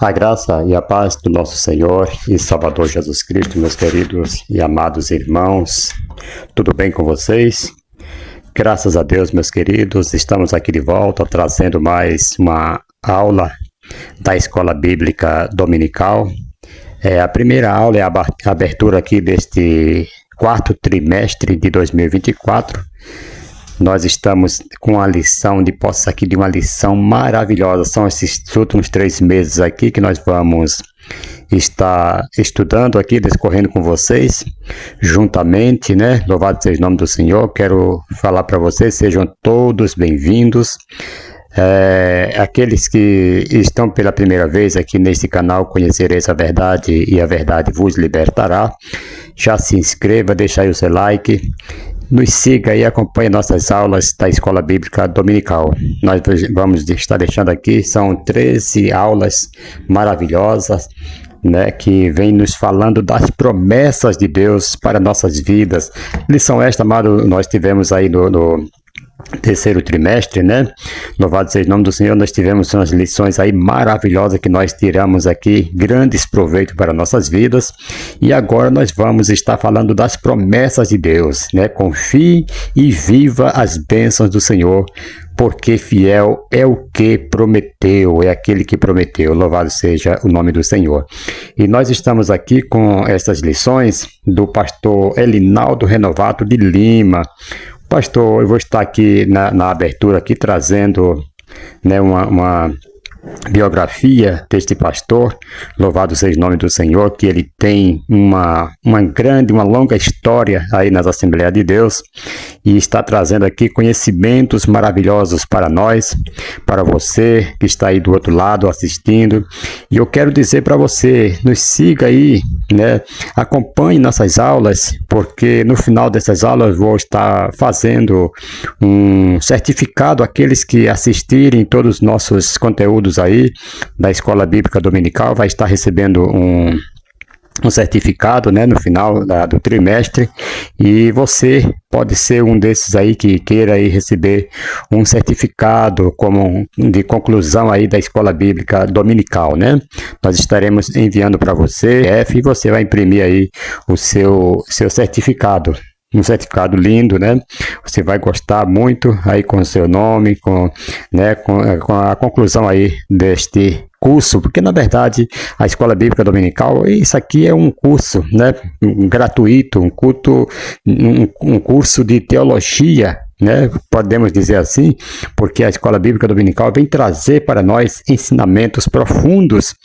A graça e a paz do nosso Senhor e Salvador Jesus Cristo, meus queridos e amados irmãos, tudo bem com vocês? Graças a Deus, meus queridos, estamos aqui de volta trazendo mais uma aula da Escola Bíblica Dominical. A primeira aula é a abertura aqui deste quarto trimestre de 2024. Nós estamos com a lição de posse aqui de uma lição maravilhosa. São esses últimos 3 meses aqui que nós vamos estar estudando aqui, discorrendo com vocês, juntamente, né? Louvado seja o nome do Senhor. Quero falar para vocês, sejam todos bem-vindos. Aqueles que estão pela primeira vez aqui neste canal, conhecereis a verdade e a verdade vos libertará. Já se inscreva, deixa aí o seu like. Nos siga e acompanhe nossas aulas da Escola Bíblica Dominical. Nós vamos estar deixando aqui, são 13 aulas maravilhosas, né, que vem nos falando das promessas de Deus para nossas vidas. Lição esta, amado, nós tivemos aí no terceiro trimestre, né? Louvado seja o nome do Senhor. Nós tivemos umas lições aí maravilhosas que nós tiramos aqui grandes proveitos para nossas vidas, e agora nós vamos estar falando das promessas de Deus, né? Confie e viva as bênçãos do Senhor, porque fiel é o que prometeu, é aquele que prometeu. Louvado seja o nome do Senhor. E nós estamos aqui com essas lições do pastor Elinaldo Renovato de Lima. Pastor, eu vou estar aqui na abertura aqui trazendo, né, uma biografia deste pastor. Louvado seja o nome do Senhor, que ele tem uma longa história aí nas Assembleias de Deus, e está trazendo aqui conhecimentos maravilhosos para nós, para você que está aí do outro lado assistindo. E eu quero dizer para você, nos siga aí, né? Acompanhe nossas aulas, porque no final dessas aulas eu vou estar fazendo um certificado àqueles que assistirem todos os nossos conteúdos aí da Escola Bíblica Dominical. Vai estar recebendo um certificado, né, no final do trimestre, e você pode ser um desses aí que queira aí receber um certificado como de conclusão aí da Escola Bíblica Dominical, né? Nós estaremos enviando para você, e você vai imprimir aí o seu certificado. Um certificado lindo, né? Você vai gostar muito aí com o seu nome, com a conclusão aí deste curso, porque na verdade a Escola Bíblica Dominical, isso aqui é um curso, né, gratuito, um curso de teologia, né, podemos dizer assim, porque a Escola Bíblica Dominical vem trazer para nós ensinamentos profundos,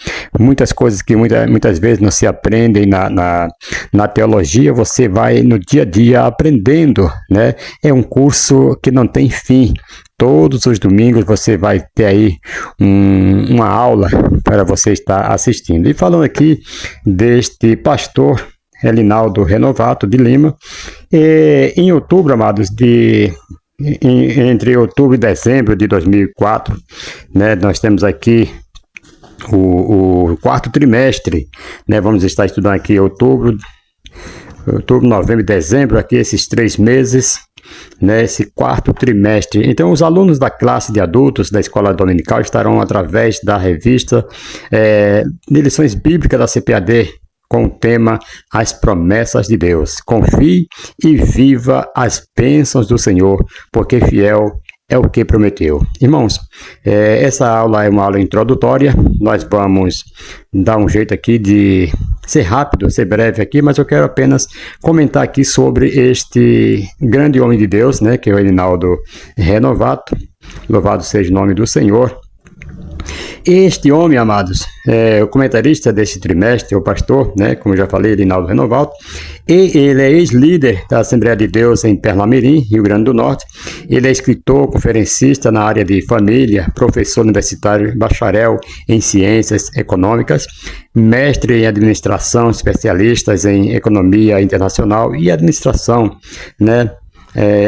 muitas coisas que muitas vezes não se aprendem na teologia, você vai no dia a dia aprendendo, né? É um curso que não tem fim. Todos os domingos você vai ter aí uma aula para você estar assistindo. E falando aqui deste pastor Elinaldo Renovato de Lima, em outubro, amados, entre outubro e dezembro de 2004, né, nós temos aqui o quarto trimestre, né? Vamos estar estudando aqui outubro, novembro e dezembro, aqui esses 3 meses, né, esse quarto trimestre. Então, os alunos da classe de adultos da Escola Dominical estarão através da revista de lições bíblicas da CPAD, com o tema As Promessas de Deus. Confie e viva as bênçãos do Senhor, porque fiel é o que prometeu. Irmãos, essa aula é uma aula introdutória. Nós vamos dar um jeito aqui de ser rápido, ser breve aqui, mas eu quero apenas comentar aqui sobre este grande homem de Deus, né, que é o Elinaldo Renovato. Louvado seja o nome do Senhor. Este homem, amados, o comentarista deste trimestre, o pastor, né, como eu já falei, Elinaldo Renovato, e ele é ex-líder da Assembleia de Deus em Perlamirim, Rio Grande do Norte. Ele é escritor, conferencista na área de família, professor universitário, bacharel em ciências econômicas, mestre em administração, especialistas em economia internacional e administração, né,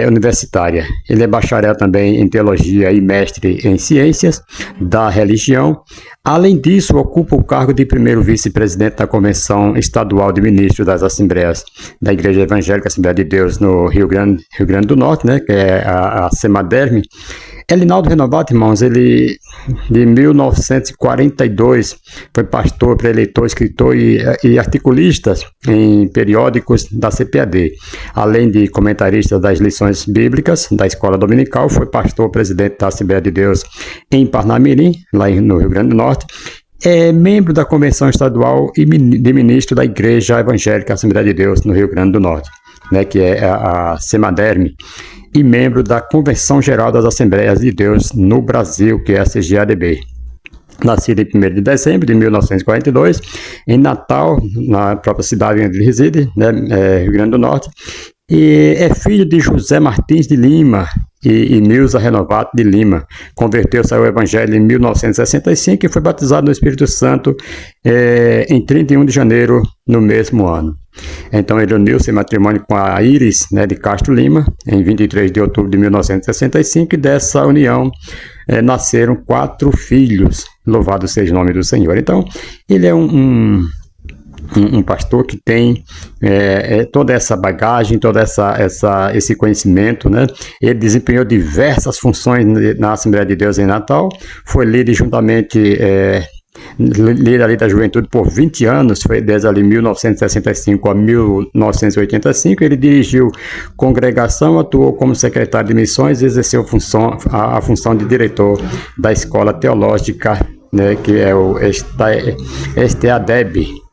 universitária. Ele é bacharel também em teologia e mestre em ciências da religião. Além disso, ocupa o cargo de primeiro vice-presidente da Convenção Estadual de Ministros das Assembleias da Igreja Evangélica Assembleia de Deus no Rio Grande do Norte, né, que é a Semaderme. Elinaldo Renovato, irmãos, ele de 1942 foi pastor, preletor, escritor e articulista em periódicos da CPAD. Além de comentarista das lições bíblicas da Escola Dominical, foi pastor, presidente da Assembleia de Deus em Parnamirim, lá no Rio Grande do Norte. É membro da Convenção Estadual e de ministro da Igreja Evangélica Assembleia de Deus no Rio Grande do Norte, né, que é a Semaderme, e membro da Convenção Geral das Assembleias de Deus no Brasil, que é a CGADB. Nascido em 1º de dezembro de 1942, em Natal, na própria cidade onde ele reside, né, Rio Grande do Norte, e é filho de José Martins de Lima e Nilza Renovato de Lima. Converteu-se ao Evangelho em 1965 e foi batizado no Espírito Santo em 31 de janeiro no mesmo ano. Então ele uniu-se em matrimônio com a Iris, né, de Castro Lima, em 23 de outubro de 1965, e dessa união nasceram 4 filhos. Louvado seja o nome do Senhor. Então ele é um pastor que tem toda essa bagagem, todo esse conhecimento, né? Ele desempenhou diversas funções na Assembleia de Deus em Natal, foi líder juntamente, líder ali da juventude por 20 anos, foi desde ali 1965 a 1985, ele dirigiu congregação, atuou como secretário de missões e exerceu a função de diretor da Escola Teológica, né, que é o STADEB.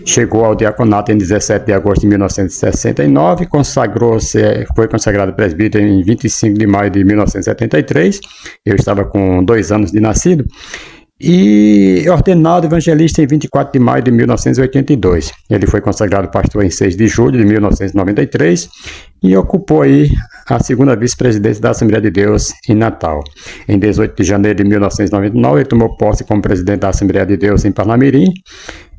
Chegou ao diaconato em 17 de agosto de 1969, foi consagrado presbítero em 25 de maio de 1973, eu estava com 2 anos de nascido, e ordenado evangelista em 24 de maio de 1982. Ele foi consagrado pastor em 6 de julho de 1993 e ocupou aí a 2ª vice-presidência da Assembleia de Deus em Natal. Em 18 de janeiro de 1999, ele tomou posse como presidente da Assembleia de Deus em Parnamirim.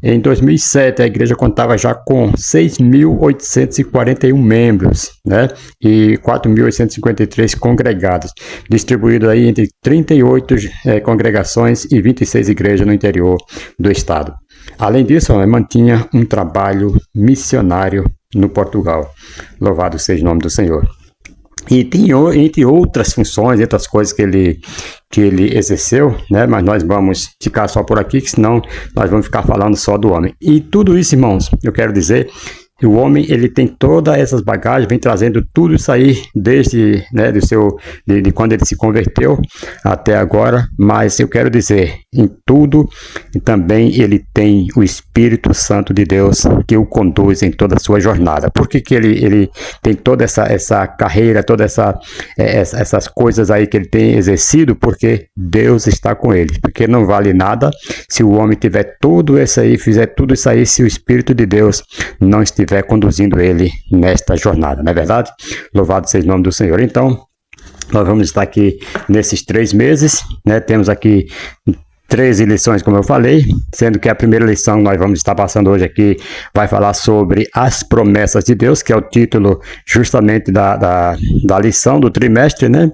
Em 2007, a igreja contava já com 6.841 membros, né, e 4.853 congregados, distribuídos aí entre 38 congregações e 26 igrejas no interior do estado. Além disso, mantinha um trabalho missionário no Portugal. Louvado seja o nome do Senhor. E tem, entre outras funções, outras coisas que ele exerceu, né? Mas nós vamos ficar só por aqui, que senão nós vamos ficar falando só do homem. E tudo isso, irmãos, eu quero dizer, o homem, ele tem todas essas bagagens, vem trazendo tudo isso aí desde, né, de quando ele se converteu até agora. Mas eu quero dizer, em tudo, e também ele tem o Espírito Santo de Deus que o conduz em toda a sua jornada. Por que ele tem toda essa carreira, todas essas coisas aí que ele tem exercido? Porque Deus está com ele. Porque não vale nada se o homem tiver tudo isso aí, fizer tudo isso aí, se o Espírito de Deus não estiver conduzindo ele nesta jornada, não é verdade? Louvado seja o nome do Senhor. Então, nós vamos estar aqui nesses 3 meses, né? Temos aqui 13 lições, como eu falei, sendo que a primeira lição nós vamos estar passando hoje aqui vai falar sobre as promessas de Deus, que é o título justamente da lição do trimestre, né?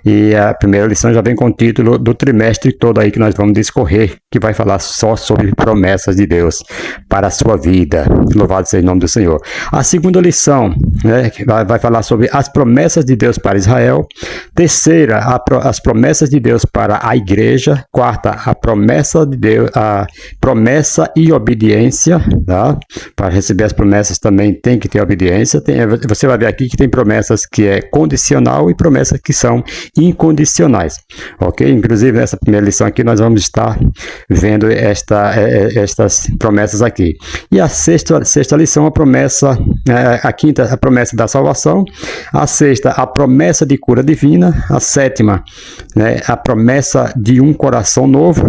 E a primeira lição já vem com o título do trimestre todo aí que nós vamos discorrer, que vai falar só sobre promessas de Deus para a sua vida. Louvado seja o nome do Senhor. A segunda lição, né, vai falar sobre as promessas de Deus para Israel. Terceira, as promessas de Deus para a igreja. Quarta, a promessa de Deus, a promessa e obediência, tá? Para receber as promessas também tem que ter obediência. Você vai ver aqui que tem promessas que é condicional e promessas que são incondicionais, ok? Inclusive nessa primeira lição aqui nós vamos estar vendo estas promessas aqui. E a sexta lição, a promessa, a quinta, a promessa da salvação. A sexta, a promessa de cura divina. A sétima, né, a promessa de um coração novo.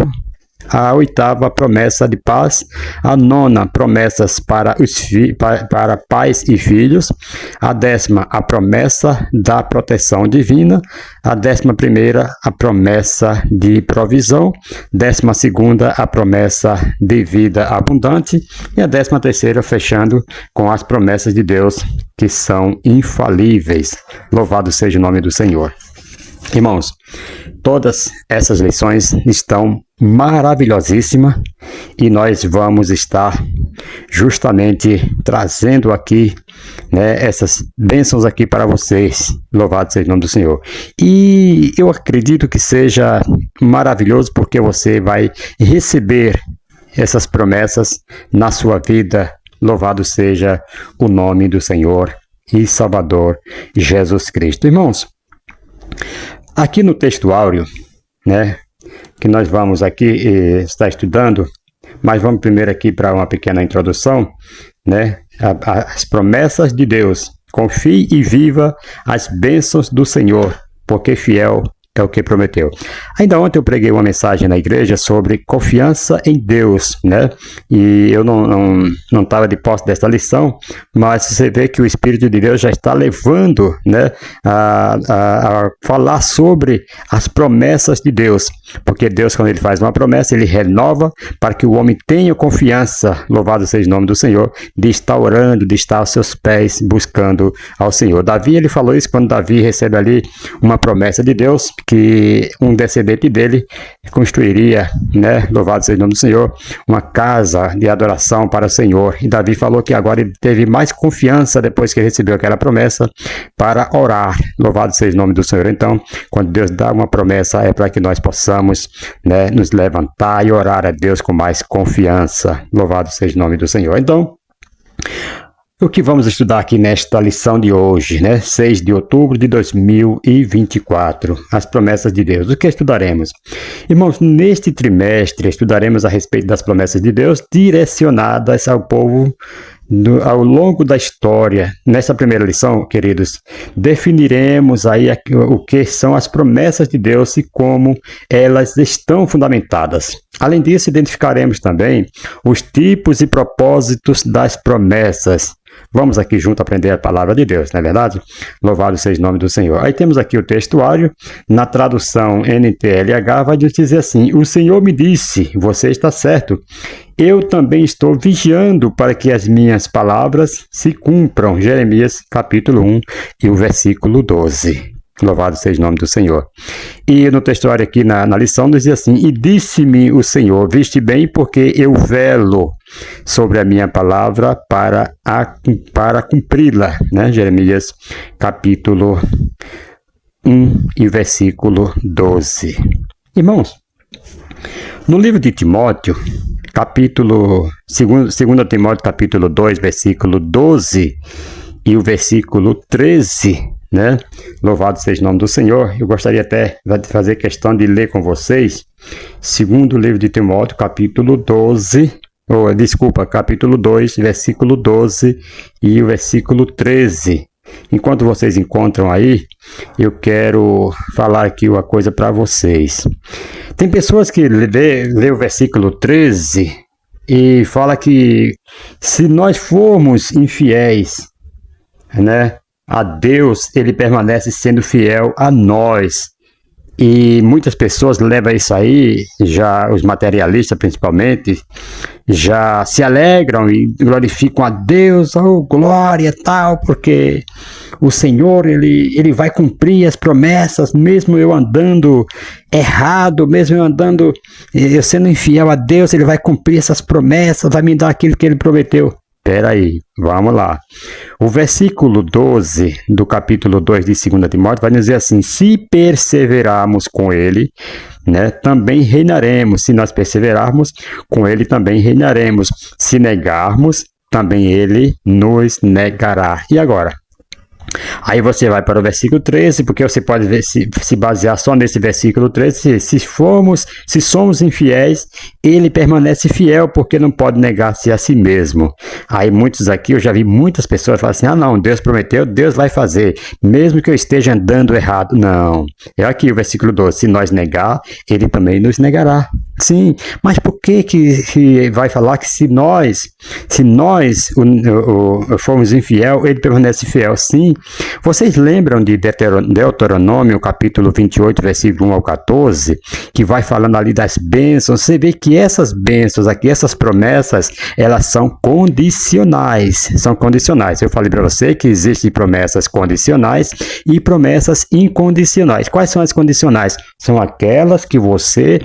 A oitava, a promessa de paz. A nona, promessas para pais e filhos. A 10ª, a promessa da proteção divina. A 11ª, a promessa de provisão. 12ª, a promessa de vida abundante. E a 13ª, fechando com as promessas de Deus que são infalíveis. Louvado seja o nome do Senhor. Irmãos, todas essas lições estão maravilhosíssimas e nós vamos estar justamente trazendo aqui, né, essas bênçãos aqui para vocês. Louvado seja o nome do Senhor. E eu acredito que seja maravilhoso porque você vai receber essas promessas na sua vida. Louvado seja o nome do Senhor e Salvador Jesus Cristo. Irmãos, aqui no texto áureo, né, que nós vamos aqui estar estudando, mas vamos primeiro aqui para uma pequena introdução, né, as promessas de Deus. Confie e viva as bênçãos do Senhor, porque fiel é o que prometeu. Ainda ontem eu preguei uma mensagem na igreja sobre confiança em Deus, né? E eu não estava de posse dessa lição, mas você vê que o Espírito de Deus já está levando, né, a falar sobre as promessas de Deus. Porque Deus, quando Ele faz uma promessa, Ele renova para que o homem tenha confiança, louvado seja o nome do Senhor, de estar orando, de estar aos seus pés, buscando ao Senhor. Davi, ele falou isso quando Davi recebe ali uma promessa de Deus, que um descendente dele construiria, né, louvado seja o nome do Senhor, uma casa de adoração para o Senhor. E Davi falou que agora ele teve mais confiança depois que recebeu aquela promessa para orar, louvado seja o nome do Senhor. Então, quando Deus dá uma promessa, é para que nós possamos, né, nos levantar e orar a Deus com mais confiança, louvado seja o nome do Senhor. Então, o que vamos estudar aqui nesta lição de hoje, né? 6 de outubro de 2024, as promessas de Deus. O que estudaremos? Irmãos, neste trimestre estudaremos a respeito das promessas de Deus direcionadas ao povo ao longo da história. Nessa primeira lição, queridos, definiremos aí o que são as promessas de Deus e como elas estão fundamentadas. Além disso, identificaremos também os tipos e propósitos das promessas. Vamos aqui junto aprender a palavra de Deus, não é verdade? Louvado seja o nome do Senhor. Aí temos aqui o textuário, na tradução NTLH vai dizer assim: o Senhor me disse, você está certo, eu também estou vigiando para que as minhas palavras se cumpram. Jeremias capítulo 1 e o versículo 12. Louvado seja o nome do Senhor. E no textuário aqui na lição nos diz assim: e disse-me o Senhor, viste bem, porque eu velo sobre a minha palavra para cumpri-la, né? Jeremias capítulo 1 e versículo 12. Irmãos, no livro de Timóteo, capítulo 2 Timóteo capítulo 2, versículo 12 e o versículo 13, né? Louvado seja o nome do Senhor. Eu gostaria até de fazer questão de ler com vocês, segundo livro de Timóteo, capítulo 2, versículo 12 e o versículo 13. Enquanto vocês encontram aí, eu quero falar aqui uma coisa para vocês. Tem pessoas que lê o versículo 13 e fala que se nós formos infiéis, né, a Deus, Ele permanece sendo fiel a nós. E muitas pessoas levam isso aí, já os materialistas principalmente, já se alegram e glorificam a Deus, oh glória tal, porque o Senhor, ele vai cumprir as promessas, mesmo eu andando errado, mesmo eu sendo infiel a Deus, Ele vai cumprir essas promessas, vai me dar aquilo que Ele prometeu. Espera aí, vamos lá. O versículo 12 do capítulo 2 de 2 Timóteo vai dizer assim: se perseverarmos com Ele, né, também reinaremos. Se nós perseverarmos com Ele, também reinaremos. Se negarmos, também Ele nos negará. E agora? Aí você vai para o versículo 13, porque você pode se basear só nesse versículo 13. Se somos infiéis, Ele permanece fiel, porque não pode negar-se a si mesmo. Aí muitos aqui, eu já vi muitas pessoas falar assim: ah não, Deus prometeu, Deus vai fazer, mesmo que eu esteja andando errado. Não, é aqui o versículo 12, se nós negar, Ele também nos negará. Sim, mas por que vai falar que se nós formos infiel, Ele permanece fiel? Sim, Vocês lembram de Deuteronômio, capítulo 28, versículo 1 ao 14, que vai falando ali das bênçãos? Você vê que essas bênçãos aqui, essas promessas, elas são condicionais. São condicionais. Eu falei para você que existem promessas condicionais e promessas incondicionais. Quais são as condicionais? São aquelas que você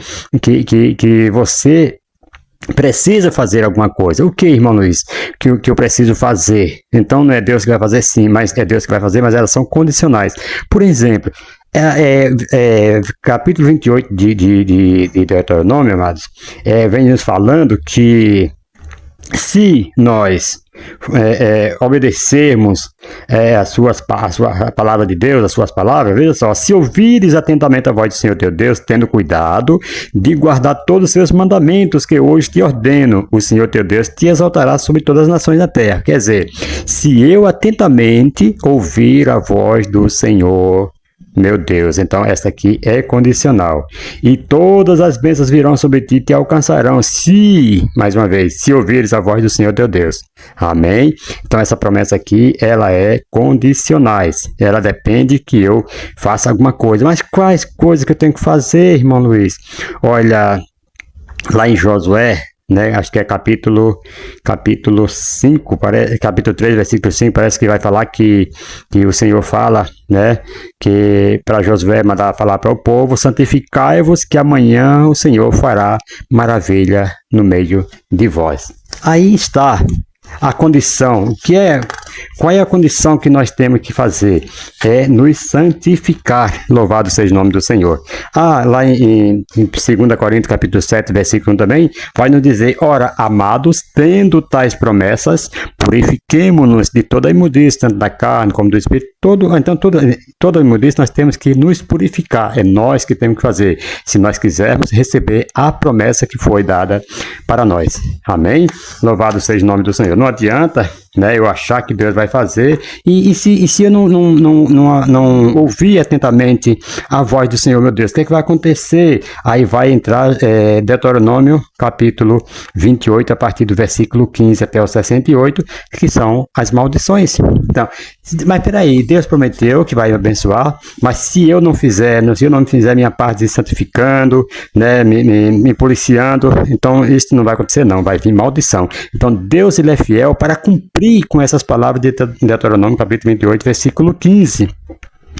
precisa fazer alguma coisa. O que, irmão Luiz? Que eu preciso fazer. Então não é Deus que vai fazer, sim, mas é Deus que vai fazer, mas elas são condicionais. Por exemplo, capítulo 28 de Deuteronômio, amados, vem nos falando que se nós obedecermos a palavra de Deus, as suas palavras, veja só, se ouvires atentamente a voz do Senhor teu Deus, tendo cuidado de guardar todos os seus mandamentos que hoje te ordeno, o Senhor teu Deus te exaltará sobre todas as nações da terra. Quer dizer, se eu atentamente ouvir a voz do Senhor meu Deus, então esta aqui é condicional. E todas as bênçãos virão sobre ti e te alcançarão, mais uma vez, se ouvires a voz do Senhor teu Deus. Amém? Então essa promessa aqui, ela é condicionais. Ela depende que eu faça alguma coisa. Mas quais coisas que eu tenho que fazer, irmão Luiz? Olha, lá em Josué, né? Acho que é capítulo 5, capítulo 3, versículo 5, parece que vai falar que o Senhor fala, né? Que para Josué mandar falar para o povo: santificai-vos, que amanhã o Senhor fará maravilha no meio de vós. Aí está a condição. Qual é a condição que nós temos que fazer? É nos santificar. Louvado seja o nome do Senhor. Lá em 2 Coríntios, capítulo 7, versículo 1 também, vai nos dizer: ora, amados, tendo tais promessas, purifiquemo-nos de toda a imundície, tanto da carne como do espírito. Então, toda a imundície nós temos que nos purificar. É nós que temos que fazer, se nós quisermos receber a promessa que foi dada para nós. Amém? Louvado seja o nome do Senhor. Não adianta, né, eu achar que Deus vai fazer, e se eu não ouvir atentamente a voz do Senhor, meu Deus, o que vai acontecer? Aí vai entrar Deuteronômio, capítulo 28, a partir do versículo 15 até o 68, que são as maldições. Então, mas peraí, Deus prometeu que vai me abençoar, mas se eu não fizer minha parte de santificando, né, me policiando, então isso não vai acontecer, não, vai vir maldição. Então Deus, ele é fiel para cumprir com essas palavras de Deuteronômio, capítulo 28, versículo 15,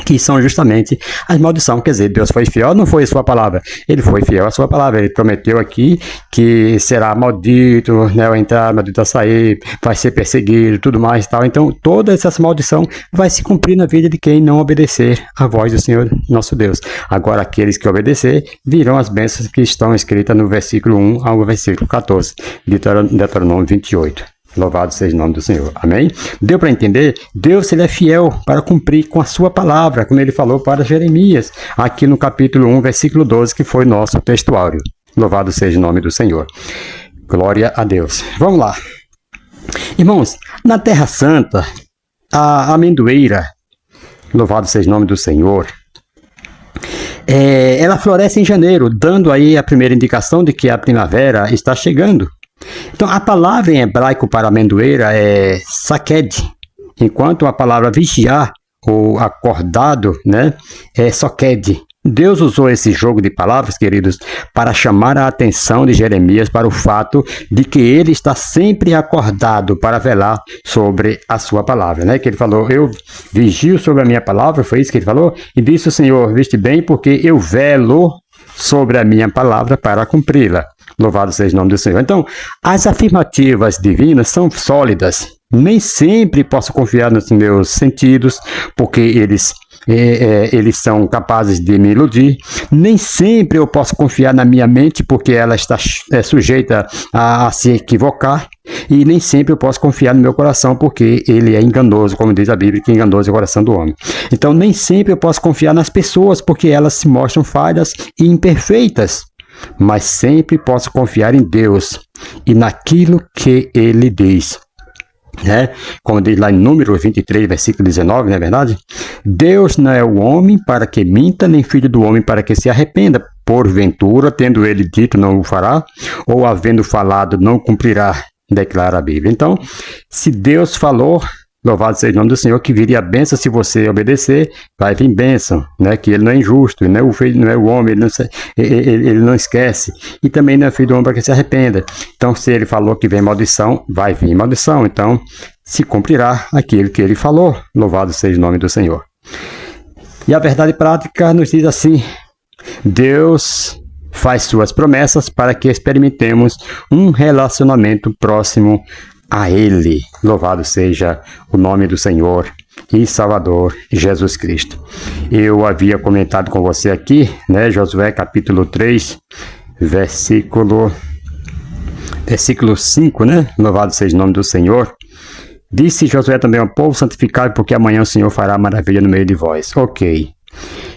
que são justamente as maldições. Quer dizer, Deus foi fiel ou não foi a sua palavra? Ele foi fiel à sua palavra. Ele prometeu aqui que será maldito, né, ao entrar, maldito a sair, vai ser perseguido, tudo mais e tal. Então, toda essa maldição vai se cumprir na vida de quem não obedecer à voz do Senhor nosso Deus. Agora, aqueles que obedecer, virão as bênçãos que estão escritas no versículo 1 ao versículo 14, de Deuteronômio 28. Louvado seja o nome do Senhor. Amém? Deu para entender? Deus, ele é fiel para cumprir com a sua palavra, como ele falou para Jeremias, aqui no capítulo 1, versículo 12, que foi nosso textuário. Louvado seja o nome do Senhor. Glória a Deus. Vamos lá. Irmãos, na Terra Santa, a amendoeira, louvado seja o nome do Senhor, ela floresce em janeiro, dando aí a primeira indicação de que a primavera está chegando. Então, a palavra em hebraico para amendoeira é saked, enquanto a palavra vigiar ou acordado, né, é soked. Deus usou esse jogo de palavras, queridos, para chamar a atenção de Jeremias para o fato de que ele está sempre acordado para velar sobre a sua palavra, né? Que ele falou: eu vigio sobre a minha palavra, foi isso que ele falou? E disse o Senhor: viste bem, porque eu velo sobre a minha palavra para cumpri-la. Louvado seja o nome do Senhor. Então, as afirmativas divinas são sólidas. Nem sempre posso confiar nos meus sentidos, porque eles são capazes de me iludir. Nem sempre eu posso confiar na minha mente, porque ela está sujeita a se equivocar. E nem sempre eu posso confiar no meu coração, porque ele é enganoso, como diz a Bíblia, que enganoso é o coração do homem. Então, nem sempre eu posso confiar nas pessoas, porque elas se mostram falhas e imperfeitas. Mas sempre posso confiar em Deus e naquilo que ele diz. Né? Como diz lá em Números 23, versículo 19, não é verdade? Deus não é o homem para que minta, nem filho do homem para que se arrependa. Porventura, tendo ele dito, não o fará, ou havendo falado, não cumprirá, declara a Bíblia. Então, se Deus falou, louvado seja o nome do Senhor, que viria a bênção se você obedecer, vai vir bênção, né? Que ele não é injusto, não é o homem, ele não esquece, e também não é filho do homem para que se arrependa. Então, se ele falou que vem maldição, vai vir maldição, então se cumprirá aquilo que ele falou, louvado seja o nome do Senhor. E a verdade prática nos diz assim: Deus faz suas promessas para que experimentemos um relacionamento próximo a Ele. Louvado seja o nome do Senhor e Salvador Jesus Cristo. Eu havia comentado com você aqui, né, Josué capítulo 3, versículo 5, né? Louvado seja o nome do Senhor. Disse Josué também ao povo: santificai, porque amanhã o Senhor fará maravilha no meio de vós. Ok.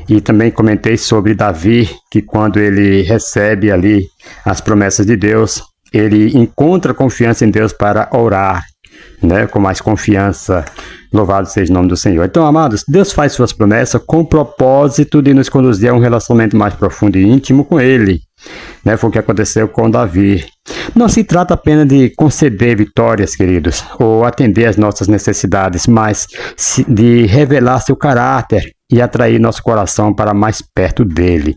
E também comentei sobre Davi, que quando ele recebe ali as promessas de Deus, ele encontra confiança em Deus para orar, né, com mais confiança. Louvado seja o nome do Senhor. Então, amados, Deus faz suas promessas com o propósito de nos conduzir a um relacionamento mais profundo e íntimo com Ele, né? Foi o que aconteceu com Davi. Não se trata apenas de conceder vitórias, queridos, ou atender às nossas necessidades, mas de revelar seu caráter e atrair nosso coração para mais perto dele.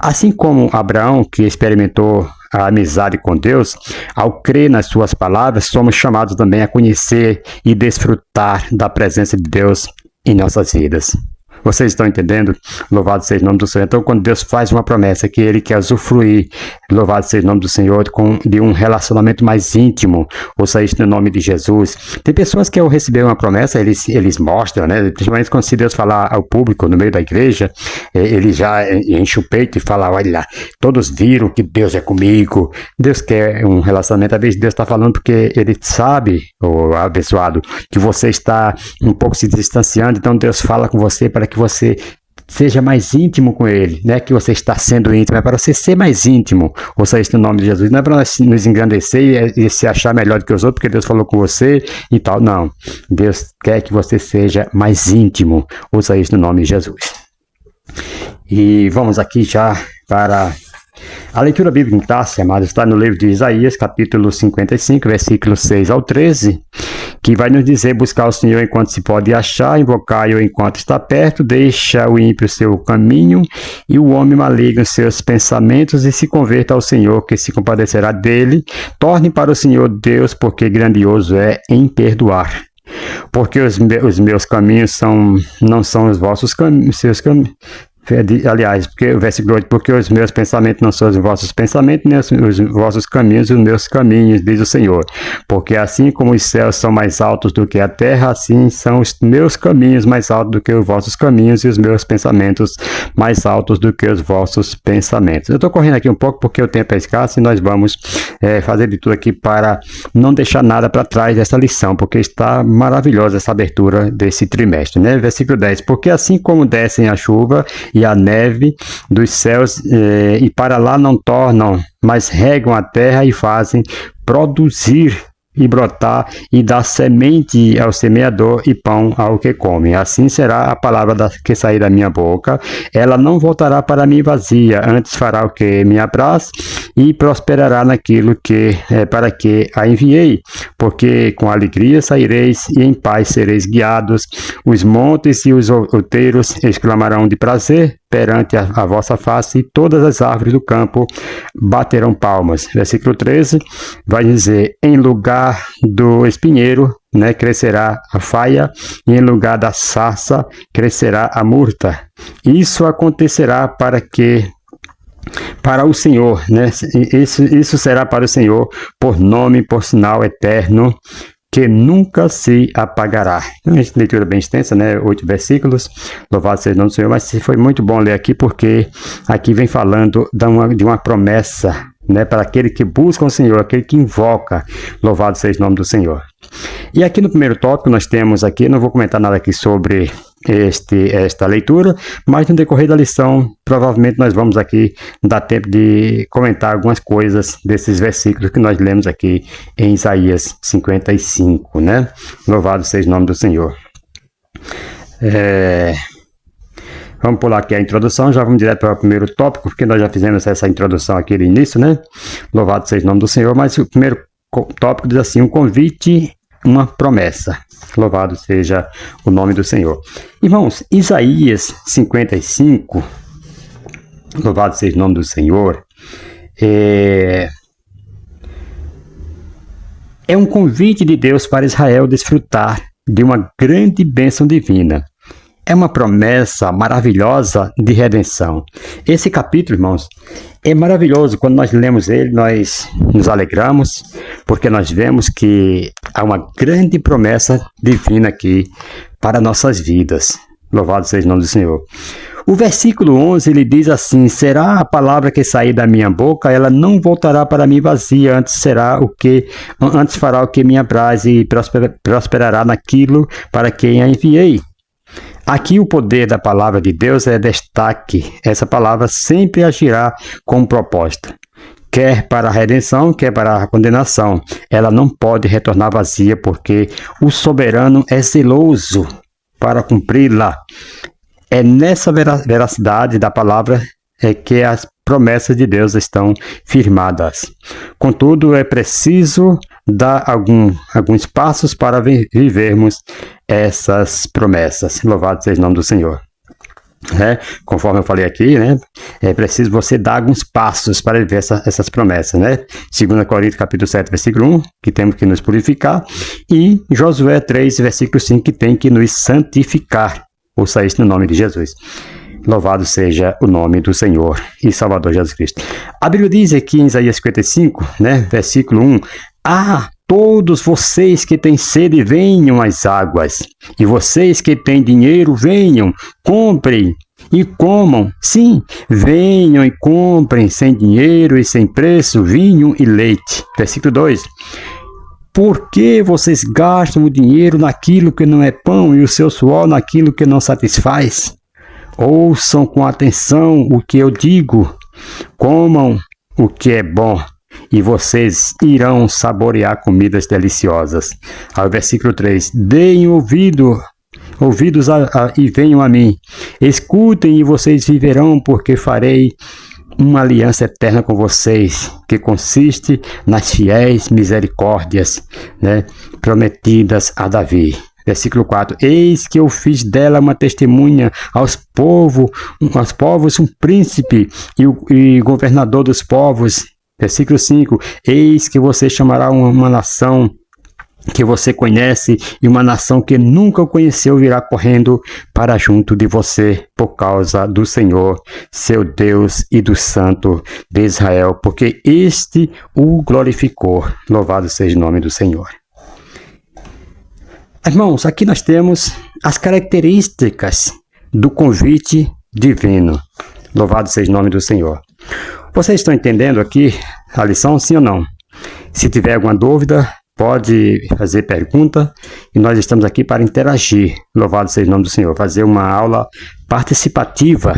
Assim como Abraão, que experimentou a amizade com Deus, ao crer nas suas palavras, somos chamados também a conhecer e desfrutar da presença de Deus em nossas vidas. Vocês estão entendendo? Louvado seja o nome do Senhor. Então, quando Deus faz uma promessa que Ele quer usufruir, louvado seja o nome do Senhor, de um relacionamento mais íntimo, ouça isso no nome de Jesus. Tem pessoas que ao receber uma promessa, eles mostram, né? Principalmente quando se Deus falar ao público no meio da igreja, ele já enche o peito e fala: olha lá, todos viram que Deus é comigo. Deus quer um relacionamento. Às vezes Deus está falando porque Ele sabe, o abençoado, que você está um pouco se distanciando, então Deus fala com você para que você seja mais íntimo com Ele, né? Que você está sendo íntimo, é para você ser mais íntimo, ouça isso no nome de Jesus. Não é para nós nos engrandecer e se achar melhor do que os outros, porque Deus falou com você e tal, não. Deus quer que você seja mais íntimo, ouça isso no nome de Jesus. E vamos aqui já para a leitura bíblica em classe, amados, está no livro de Isaías, capítulo 55, versículos 6 ao 13, que vai nos dizer: buscar o Senhor enquanto se pode achar, invocar-o enquanto está perto, deixa o ímpio seu caminho e o homem maligno seus pensamentos, e se converta ao Senhor, que se compadecerá dele. Torne para o Senhor Deus, porque grandioso é em perdoar. Porque os meus caminhos não são os vossos caminhos, seus caminhos. Aliás, porque o versículo 8: porque os meus pensamentos não são os vossos pensamentos, nem os vossos caminhos os meus caminhos, diz o Senhor. Porque assim como os céus são mais altos do que a terra, assim são os meus caminhos mais altos do que os vossos caminhos, e os meus pensamentos mais altos do que os vossos pensamentos. Eu estou correndo aqui um pouco porque o tempo é escasso e nós vamos fazer de tudo aqui para não deixar nada para trás dessa lição, porque está maravilhosa essa abertura desse trimestre, né? Versículo 10: porque assim como descem a chuva e a neve dos céus, e para lá não tornam, mas regam a terra e fazem produzir e brotar, e dar semente ao semeador e pão ao que come. Assim será a palavra que sair da minha boca. Ela não voltará para mim vazia, antes fará o que me apraz e prosperará naquilo para que a enviei. Porque com alegria saireis e em paz sereis guiados. Os montes e os outeiros exclamarão de prazer perante a vossa face, e todas as árvores do campo baterão palmas. Versículo 13 vai dizer: em lugar do espinheiro, né, crescerá a faia, e em lugar da sarça crescerá a murta. Isso acontecerá para o Senhor, né? Isso será para o Senhor por nome, por sinal eterno, que nunca se apagará. Uma leitura bem extensa, né? 8 versículos. Louvado seja o nome do Senhor. Mas foi muito bom ler aqui, porque aqui vem falando de uma promessa, né? Para aquele que busca o Senhor, aquele que invoca. Louvado seja o nome do Senhor. E aqui no primeiro tópico nós temos aqui, não vou comentar nada aqui sobre esta leitura, mas no decorrer da lição, provavelmente nós vamos aqui dar tempo de comentar algumas coisas desses versículos que nós lemos aqui em Isaías 55, né? Louvado seja o nome do Senhor. Vamos pular aqui a introdução, já vamos direto para o primeiro tópico, porque nós já fizemos essa introdução aqui no início, né? Louvado seja o nome do Senhor, mas o primeiro tópico diz assim: um convite uma promessa. Louvado seja o nome do Senhor. Irmãos, Isaías 55, louvado seja o nome do Senhor, é um convite de Deus para Israel desfrutar de uma grande bênção divina. É uma promessa maravilhosa de redenção. Esse capítulo, irmãos, é maravilhoso. Quando nós lemos ele, nós nos alegramos, porque nós vemos que há uma grande promessa divina aqui para nossas vidas. Louvado seja o nome do Senhor. O versículo 11, ele diz assim: será a palavra que sair da minha boca, ela não voltará para mim vazia, antes fará o que me apraz e prosperará naquilo para quem a enviei. Aqui o poder da palavra de Deus é destaque. Essa palavra sempre agirá com um propósito. Quer para a redenção, quer para a condenação. Ela não pode retornar vazia, porque o soberano é zeloso para cumpri-la. É nessa veracidade da palavra que as promessas de Deus estão firmadas. Contudo, é preciso dar alguns passos para vivermos essas promessas. Louvado seja o nome do Senhor. Conforme eu falei aqui, é preciso você dar alguns passos para viver essas promessas. 2 Coríntios capítulo 7, versículo 1, que temos que nos purificar, e Josué 3, versículo 5, que tem que nos santificar. Ouça isso no nome de Jesus. Louvado seja o nome do Senhor e Salvador Jesus Cristo. A Bíblia diz aqui em Isaías 55, versículo 1, todos vocês que têm sede, venham às águas, e vocês que têm dinheiro, venham, comprem e comam. Sim, venham e comprem sem dinheiro e sem preço, vinho e leite. Versículo 2, por que vocês gastam o dinheiro naquilo que não é pão e o seu suor naquilo que não satisfaz? Ouçam com atenção o que eu digo, comam o que é bom, e vocês irão saborear comidas deliciosas. Ao versículo 3, deem ouvidos e venham a mim, escutem e vocês viverão, porque farei uma aliança eterna com vocês, que consiste nas fiéis misericórdias, prometidas a Davi. Versículo 4, eis que eu fiz dela uma testemunha aos povos um príncipe e governador dos povos. Versículo 5, eis que você chamará uma nação que você conhece, e uma nação que nunca o conheceu virá correndo para junto de você, por causa do Senhor, seu Deus, e do Santo de Israel, porque este o glorificou. Louvado seja o nome do Senhor. Irmãos, aqui nós temos as características do convite divino. Louvado seja o nome do Senhor. Vocês estão entendendo aqui a lição, sim ou não? Se tiver alguma dúvida, pode fazer pergunta, e nós estamos aqui para interagir. Louvado seja o nome do Senhor. Fazer uma aula participativa.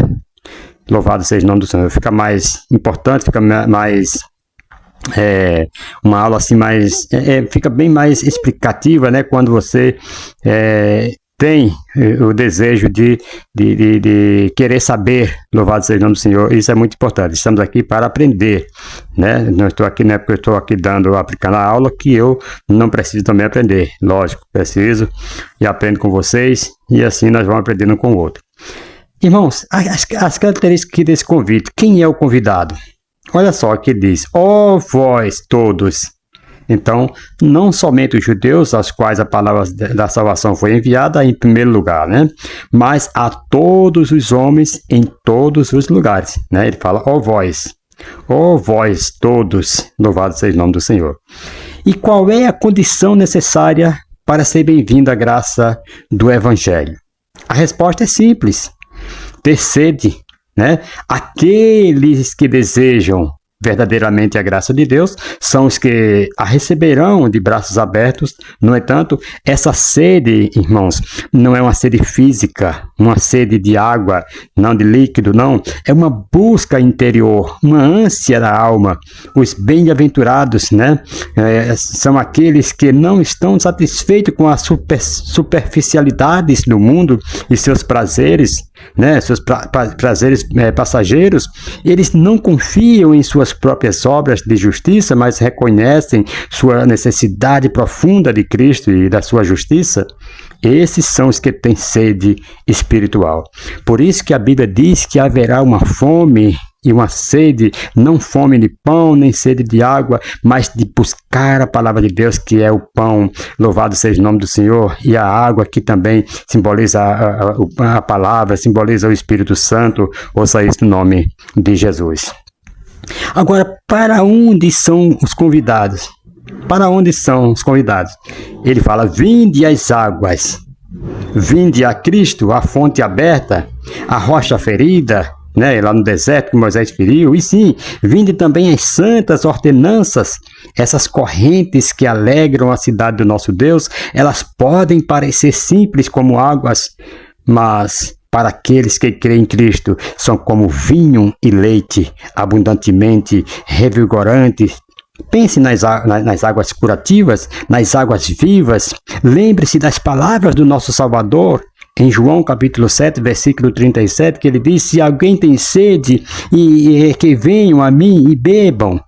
Louvado seja o nome do Senhor. Fica mais importante, fica mais... uma aula assim mais... fica bem mais explicativa, quando você tem o desejo de querer saber. Louvado seja o nome do Senhor. Isso é muito importante. Estamos aqui para aprender, Não estou aqui, porque eu estou aqui aplicando a aula, que eu não preciso também aprender. Lógico, preciso, e aprendo com vocês, e assim nós vamos aprendendo um com o outro. Irmãos, as características desse convite. Quem é o convidado? Olha só o que diz: ó vós todos. Então, não somente os judeus, aos quais a palavra da salvação foi enviada em primeiro lugar, mas a todos os homens em todos os lugares. Ele fala, ó vós todos, louvado seja o nome do Senhor. E qual é a condição necessária para ser bem-vindo à graça do Evangelho? A resposta é simples: ter sede. Aqueles que desejam verdadeiramente a graça de Deus são os que a receberão de braços abertos. No entanto, essa sede, irmãos, não é uma sede física, uma sede de água, não de líquido, não. É uma busca interior, uma ânsia da alma. Os bem-aventurados, são aqueles que não estão satisfeitos com as superficialidades do mundo e seus prazeres, né, seus prazeres passageiros, eles não confiam em suas próprias obras de justiça, mas reconhecem sua necessidade profunda de Cristo e da sua justiça. Esses são os que têm sede espiritual. Por isso que a Bíblia diz que haverá uma fome e uma sede, não fome de pão, nem sede de água, mas de buscar a palavra de Deus, que é o pão. Louvado seja o nome do Senhor. E a água, que também simboliza a palavra, simboliza o Espírito Santo. Ouça isso no nome de Jesus. Agora, para onde são os convidados? Para onde são os convidados? Ele fala: vinde às águas, vinde a Cristo, a fonte aberta, a rocha ferida, né, lá no deserto que Moisés feriu. E sim, vinde também as santas ordenanças, essas correntes que alegram a cidade do nosso Deus. Elas podem parecer simples como águas, mas para aqueles que creem em Cristo, são como vinho e leite, abundantemente revigorantes. Pense nas águas curativas, nas águas vivas. Lembre-se das palavras do nosso Salvador, em João capítulo 7, versículo 37, que ele diz: se alguém tem sede, que venham a mim e bebam.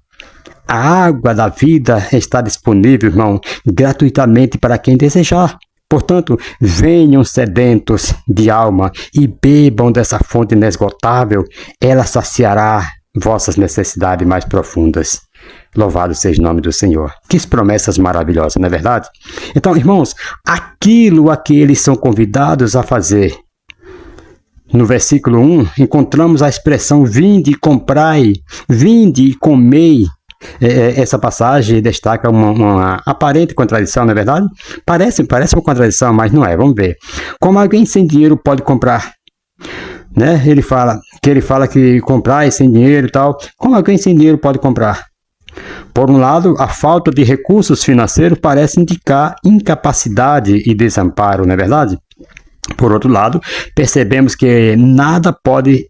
A água da vida está disponível, irmão, gratuitamente para quem desejar. Portanto, venham sedentos de alma e bebam dessa fonte inesgotável. Ela saciará vossas necessidades mais profundas. Louvado seja o nome do Senhor. Que promessas maravilhosas, não é verdade? Então, irmãos, aquilo a que eles são convidados a fazer. No versículo 1, encontramos a expressão: vinde e comprai, vinde e comei. Essa passagem destaca uma aparente contradição, não é verdade? Parece uma contradição, mas não é. Vamos ver. Como alguém sem dinheiro pode comprar? Né? Ele fala que comprar sem dinheiro e tal. Como alguém sem dinheiro pode comprar? Por um lado, a falta de recursos financeiros parece indicar incapacidade e desamparo, não é verdade? Por outro lado, percebemos que nada pode,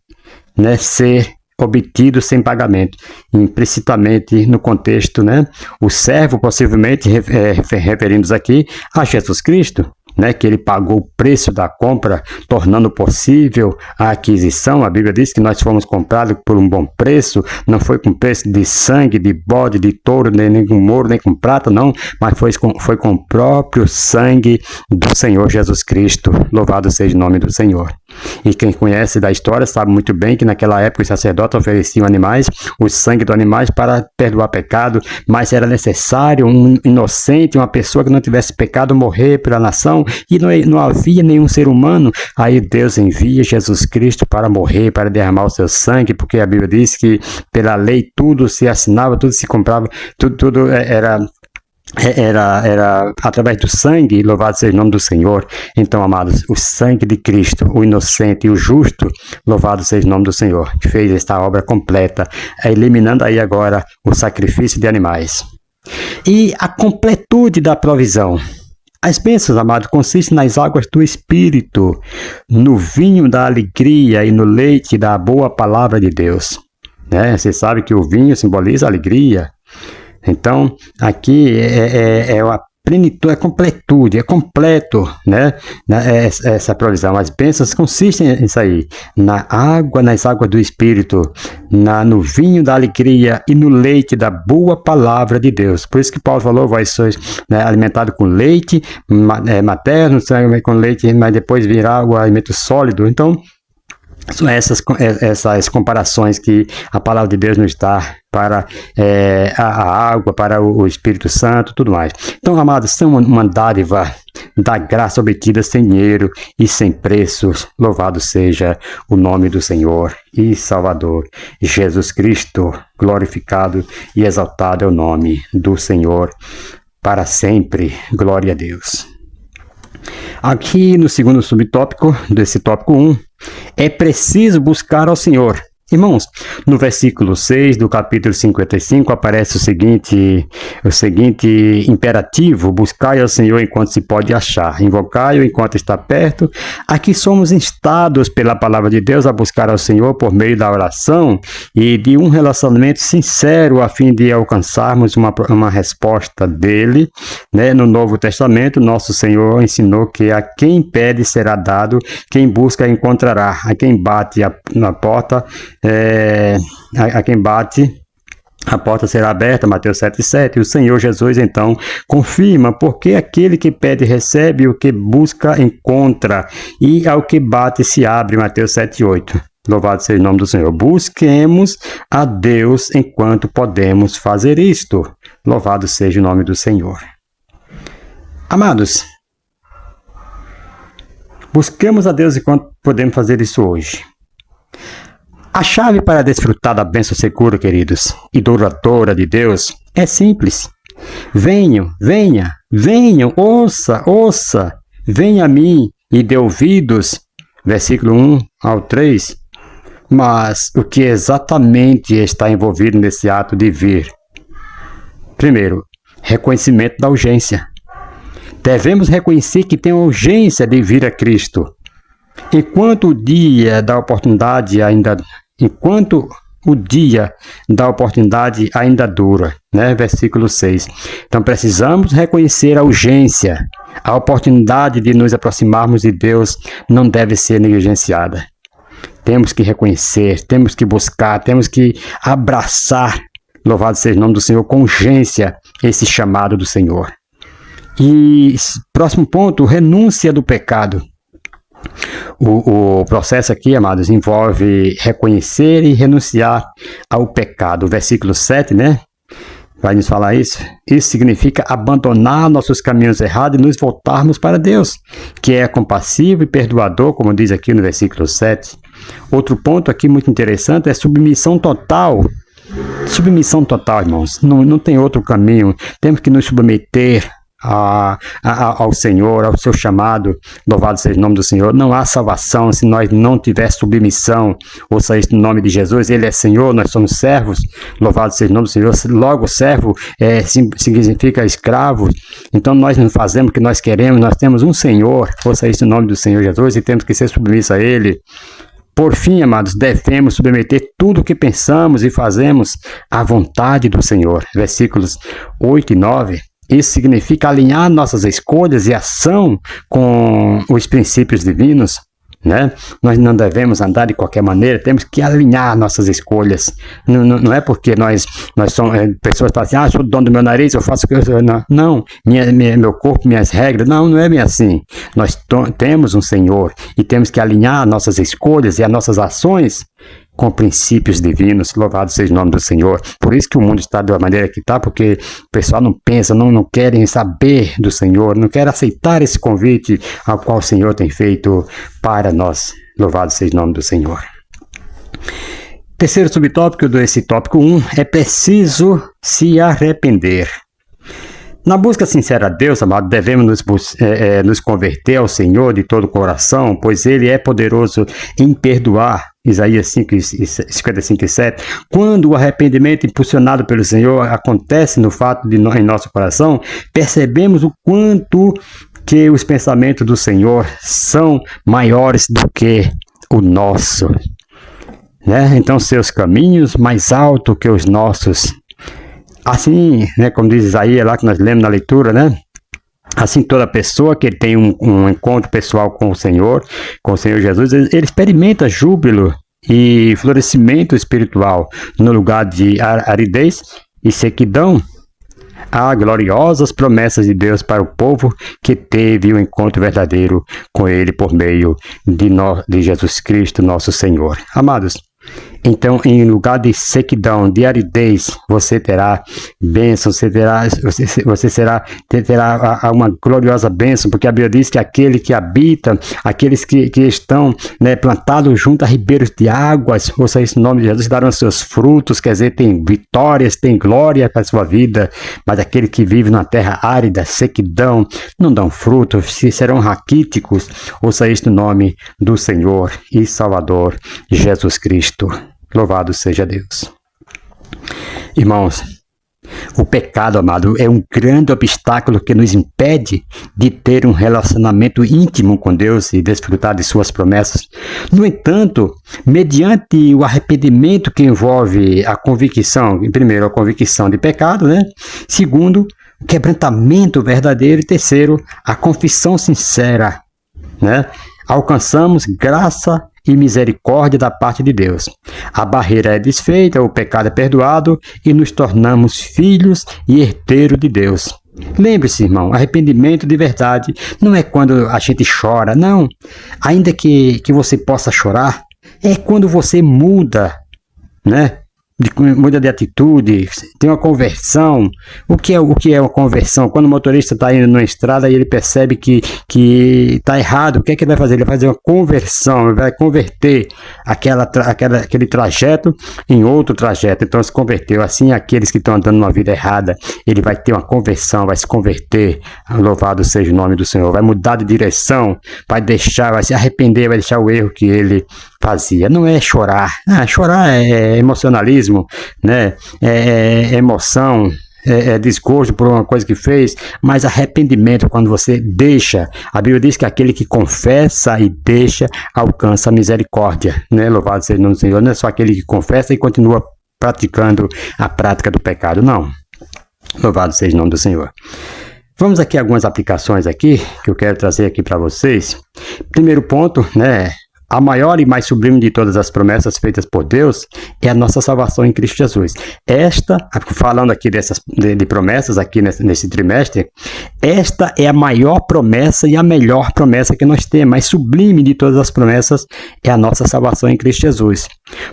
né, ser obtido sem pagamento. Implicitamente no contexto, né, o servo, possivelmente referindo-nos aqui a Jesus Cristo, né, que ele pagou o preço da compra, tornando possível a aquisição. A Bíblia diz que nós fomos comprados por um bom preço, não foi com preço de sangue, de bode, de touro, nem com ouro, nem com prata, não, mas foi com o próprio sangue do Senhor Jesus Cristo. Louvado seja o nome do Senhor. E quem conhece da história sabe muito bem que naquela época os sacerdotes ofereciam animais, o sangue dos animais, para perdoar pecado, mas era necessário um inocente, uma pessoa que não tivesse pecado, morrer pela nação. E não havia nenhum ser humano. Aí Deus envia Jesus Cristo para morrer, para derramar o seu sangue, porque a Bíblia diz que pela lei tudo se assinava, tudo se comprava, tudo era através do sangue. Louvado seja o nome do Senhor. Então, amados, o sangue de Cristo, o inocente e o justo, louvado seja o nome do Senhor, que fez esta obra completa, eliminando aí agora o sacrifício de animais. E a completude da provisão. As bênçãos, amado, consistem nas águas do Espírito, no vinho da alegria e no leite da boa palavra de Deus. Né? Você sabe que o vinho simboliza a alegria. Então, aqui é uma plenitude, é completude, é completo, né? Essa provisão. As bênçãos consistem nisso aí, nas águas do Espírito, no vinho da alegria e no leite da boa palavra de Deus. Por isso que Paulo falou: vai ser, né, alimentado com leite materno, com leite, mas depois virá o alimento sólido. Então, são essas comparações que a palavra de Deus nos dá para a água, para o Espírito Santo, tudo mais. Então, amados, são uma dádiva da graça obtida sem dinheiro e sem preços. Louvado seja o nome do Senhor e Salvador Jesus Cristo. Glorificado e exaltado é o nome do Senhor para sempre. Glória a Deus. Aqui no segundo subtópico desse tópico 1, é preciso buscar ao Senhor. Irmãos, no versículo 6 do capítulo 55 aparece o seguinte imperativo: buscai ao Senhor enquanto se pode achar, invocai-o enquanto está perto. Aqui somos instados pela palavra de Deus a buscar ao Senhor por meio da oração e de um relacionamento sincero a fim de alcançarmos uma resposta dele, né? No Novo Testamento, nosso Senhor ensinou que a quem pede será dado, quem busca encontrará, a quem bate na porta, a quem bate, a porta será aberta, Mateus 7,7. O Senhor Jesus, então, confirma: porque aquele que pede recebe, o que busca encontra, e ao que bate se abre, Mateus 7,8. Louvado seja o nome do Senhor. Busquemos a Deus enquanto podemos fazer isto. Louvado seja o nome do Senhor. Amados, busquemos a Deus enquanto podemos fazer isso hoje. A chave para desfrutar da bênção segura, queridos, e duradoura de Deus é simples. Venham, ouça, venha a mim e dê ouvidos. Versículo 1 ao 3. Mas o que exatamente está envolvido nesse ato de vir? Primeiro, reconhecimento da urgência. Devemos reconhecer que tem urgência de vir a Cristo. Enquanto o dia da oportunidade ainda dura, né? Versículo 6. Então precisamos reconhecer a urgência. A oportunidade de nos aproximarmos de Deus não deve ser negligenciada. Temos que reconhecer, temos que buscar, temos que abraçar, louvado seja o nome do Senhor, com urgência esse chamado do Senhor. E próximo ponto, renúncia do pecado. O processo aqui, amados, envolve reconhecer e renunciar ao pecado. O versículo 7, né? Vai nos falar isso. Isso significa abandonar nossos caminhos errados e nos voltarmos para Deus, que é compassivo e perdoador, como diz aqui no versículo 7. Outro ponto aqui muito interessante é submissão total. Submissão total, irmãos. Não tem outro caminho. Temos que nos submeter ao Senhor, ao seu chamado. Louvado seja o nome do Senhor. Não há salvação se nós não tivermos submissão. Ouça isso no nome de Jesus. Ele é Senhor, nós somos servos. Louvado seja o nome do Senhor. Logo, servo significa escravo. Então nós não fazemos o que nós queremos. Nós temos um Senhor. Ouça isso no nome do Senhor Jesus e temos que ser submissos a Ele. Por fim, amados, devemos submeter tudo o que pensamos e fazemos à vontade do Senhor. Versículos 8 e 9. Isso significa alinhar nossas escolhas e ação com os princípios divinos, né? Nós não devemos andar de qualquer maneira, temos que alinhar nossas escolhas. Não é porque nós somos pessoas que falam assim: sou dono do meu nariz, eu faço o que eu... Não, meu corpo, minhas regras. Não é bem assim. Nós temos um Senhor e temos que alinhar nossas escolhas e as nossas ações com princípios divinos. Louvado seja o nome do Senhor. Por isso que o mundo está da maneira que está, porque o pessoal não pensa, não querem saber do Senhor, não querem aceitar esse convite ao qual o Senhor tem feito para nós. Louvado seja o nome do Senhor. Terceiro subtópico desse tópico 1 é preciso se arrepender. Na busca sincera a Deus, amado, devemos nos converter ao Senhor de todo o coração, pois Ele é poderoso em perdoar. Isaías 55:7. Quando o arrependimento impulsionado pelo Senhor acontece no fato em nosso coração, percebemos o quanto que os pensamentos do Senhor são maiores do que o nosso, né? Então, seus caminhos mais altos que os nossos. Assim, né, como diz Isaías lá que nós lemos na leitura, né? Assim, toda pessoa que tem um encontro pessoal com o Senhor Jesus, ele experimenta júbilo e florescimento espiritual no lugar de aridez e sequidão. Há gloriosas promessas de Deus para o povo que teve um encontro verdadeiro com Ele por meio de Jesus Cristo, nosso Senhor. Amados, então, em lugar de sequidão, de aridez, você terá bênção, você terá uma gloriosa bênção, porque a Bíblia diz que aquele que habita, aqueles que estão, né, plantados junto a ribeiros de águas, ouça isso no nome de Jesus, darão seus frutos, quer dizer, tem vitórias, tem glória para a sua vida, mas aquele que vive numa terra árida, sequidão, não dão frutos, serão raquíticos. Ouça isso no nome do Senhor e Salvador Jesus Cristo. Louvado seja Deus. Irmãos, o pecado, amado, é um grande obstáculo que nos impede de ter um relacionamento íntimo com Deus e desfrutar de suas promessas. No entanto, mediante o arrependimento que envolve a convicção, primeiro, a convicção de pecado, né? Segundo, o quebrantamento verdadeiro e terceiro, a confissão sincera, né? Alcançamos graça e misericórdia da parte de Deus. A barreira é desfeita, o pecado é perdoado e nos tornamos filhos e herdeiros de Deus. Lembre-se, irmão, arrependimento de verdade não é quando a gente chora, não. Ainda que você possa chorar, é quando você muda, né? Muda de atitude, tem uma conversão. O que é uma conversão? Quando o motorista está indo numa estrada e ele percebe que está errado, o que é que ele vai fazer? Ele vai fazer uma conversão, ele vai converter aquele trajeto em outro trajeto. Então se converteu. Assim, aqueles que estão andando numa vida errada, ele vai ter uma conversão, vai se converter. Louvado seja o nome do Senhor. Vai mudar de direção, vai se arrepender, vai deixar o erro que ele fazia. Não é chorar. Chorar é emocionalismo, né? É emoção, é desgosto por uma coisa que fez, mas arrependimento, quando você deixa, a Bíblia diz que aquele que confessa e deixa alcança a misericórdia, né? Louvado seja o nome do Senhor. Não é só aquele que confessa e continua praticando a prática do pecado, não. Louvado seja o nome do Senhor. Vamos aqui a algumas aplicações aqui que eu quero trazer aqui para vocês. Primeiro ponto, né? A maior e mais sublime de todas as promessas feitas por Deus é a nossa salvação em Cristo Jesus. Falando aqui de promessas aqui nesse trimestre, esta é a maior promessa e a melhor promessa que nós temos. A mais sublime de todas as promessas é a nossa salvação em Cristo Jesus.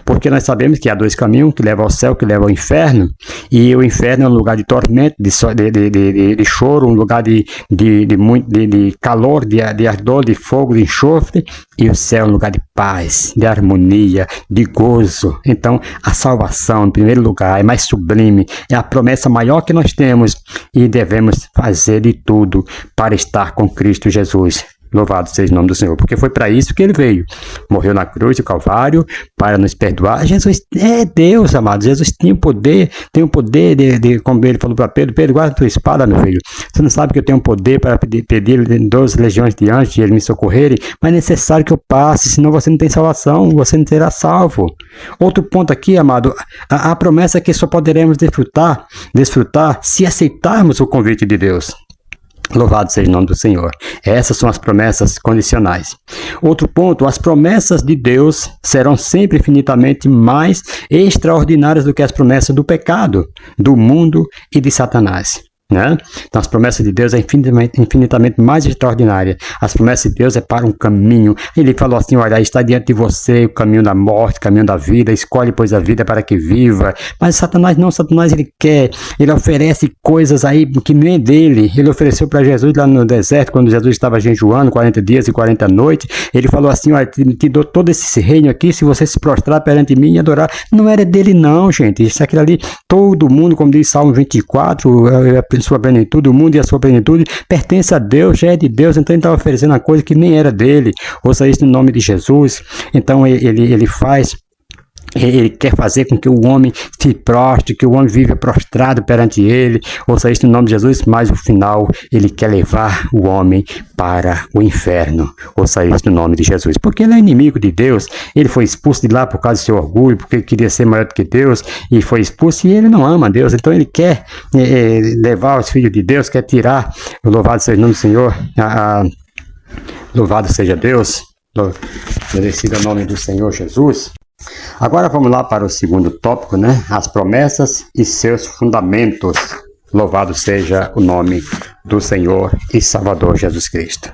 Porque nós sabemos que há dois caminhos, que levam ao céu, que levam ao inferno. E o inferno é um lugar de tormento, de choro, um lugar de calor, de ardor, de fogo, de enxofre. E o céu é um lugar de paz, de harmonia, de gozo. Então, a salvação, em primeiro lugar, é mais sublime, é a promessa maior que nós temos e devemos fazer de tudo para estar com Cristo Jesus. Louvado seja o nome do Senhor, porque foi para isso que ele veio. Morreu na cruz do Calvário para nos perdoar. Jesus é Deus, amado. Jesus tem o poder de como ele falou para Pedro, Pedro, guarda a tua espada, meu filho. Você não sabe que eu tenho poder para pedir 12 legiões de anjos e eles me socorrerem, mas é necessário que eu passe, senão você não tem salvação, você não será salvo. Outro ponto aqui, amado, a promessa é que só poderemos desfrutar se aceitarmos o convite de Deus. Louvado seja o nome do Senhor. Essas são as promessas condicionais. Outro ponto, as promessas de Deus serão sempre infinitamente mais extraordinárias do que as promessas do pecado, do mundo e de Satanás. Né? Então as promessas de Deus é infinitamente mais extraordinária. As promessas de Deus é para um caminho. Ele falou assim, olha, está diante de você o caminho da morte, o caminho da vida, escolhe pois a vida para que viva. Mas Satanás não, Satanás ele oferece coisas aí que nem é dele. Ele ofereceu para Jesus lá no deserto, quando Jesus estava jejuando 40 dias e 40 noites, ele falou assim, olha, te dou todo esse reino aqui, se você se prostrar perante mim e adorar. Não era dele não, gente. Isso aquilo ali, todo mundo, como diz Salmo 24, sua plenitude, o mundo e a sua plenitude pertence a Deus, já é de Deus. Então ele estava oferecendo uma coisa que nem era dele. Ouça isso no nome de Jesus. Então ele quer fazer com que o homem se prostre, que o homem viva prostrado perante ele. Ouça isso no nome de Jesus, mas no final ele quer levar o homem para o inferno. Ouça isso no nome de Jesus, porque ele é inimigo de Deus. Ele foi expulso de lá por causa do seu orgulho, porque ele queria ser maior do que Deus e foi expulso, e ele não ama Deus. Então ele quer levar os filhos de Deus, quer tirar. Louvado seja o nome do Senhor. Louvado seja Deus. Merecido é o nome do Senhor Jesus. Agora vamos lá para o segundo tópico, né? As promessas e seus fundamentos. Louvado seja o nome do Senhor e Salvador Jesus Cristo.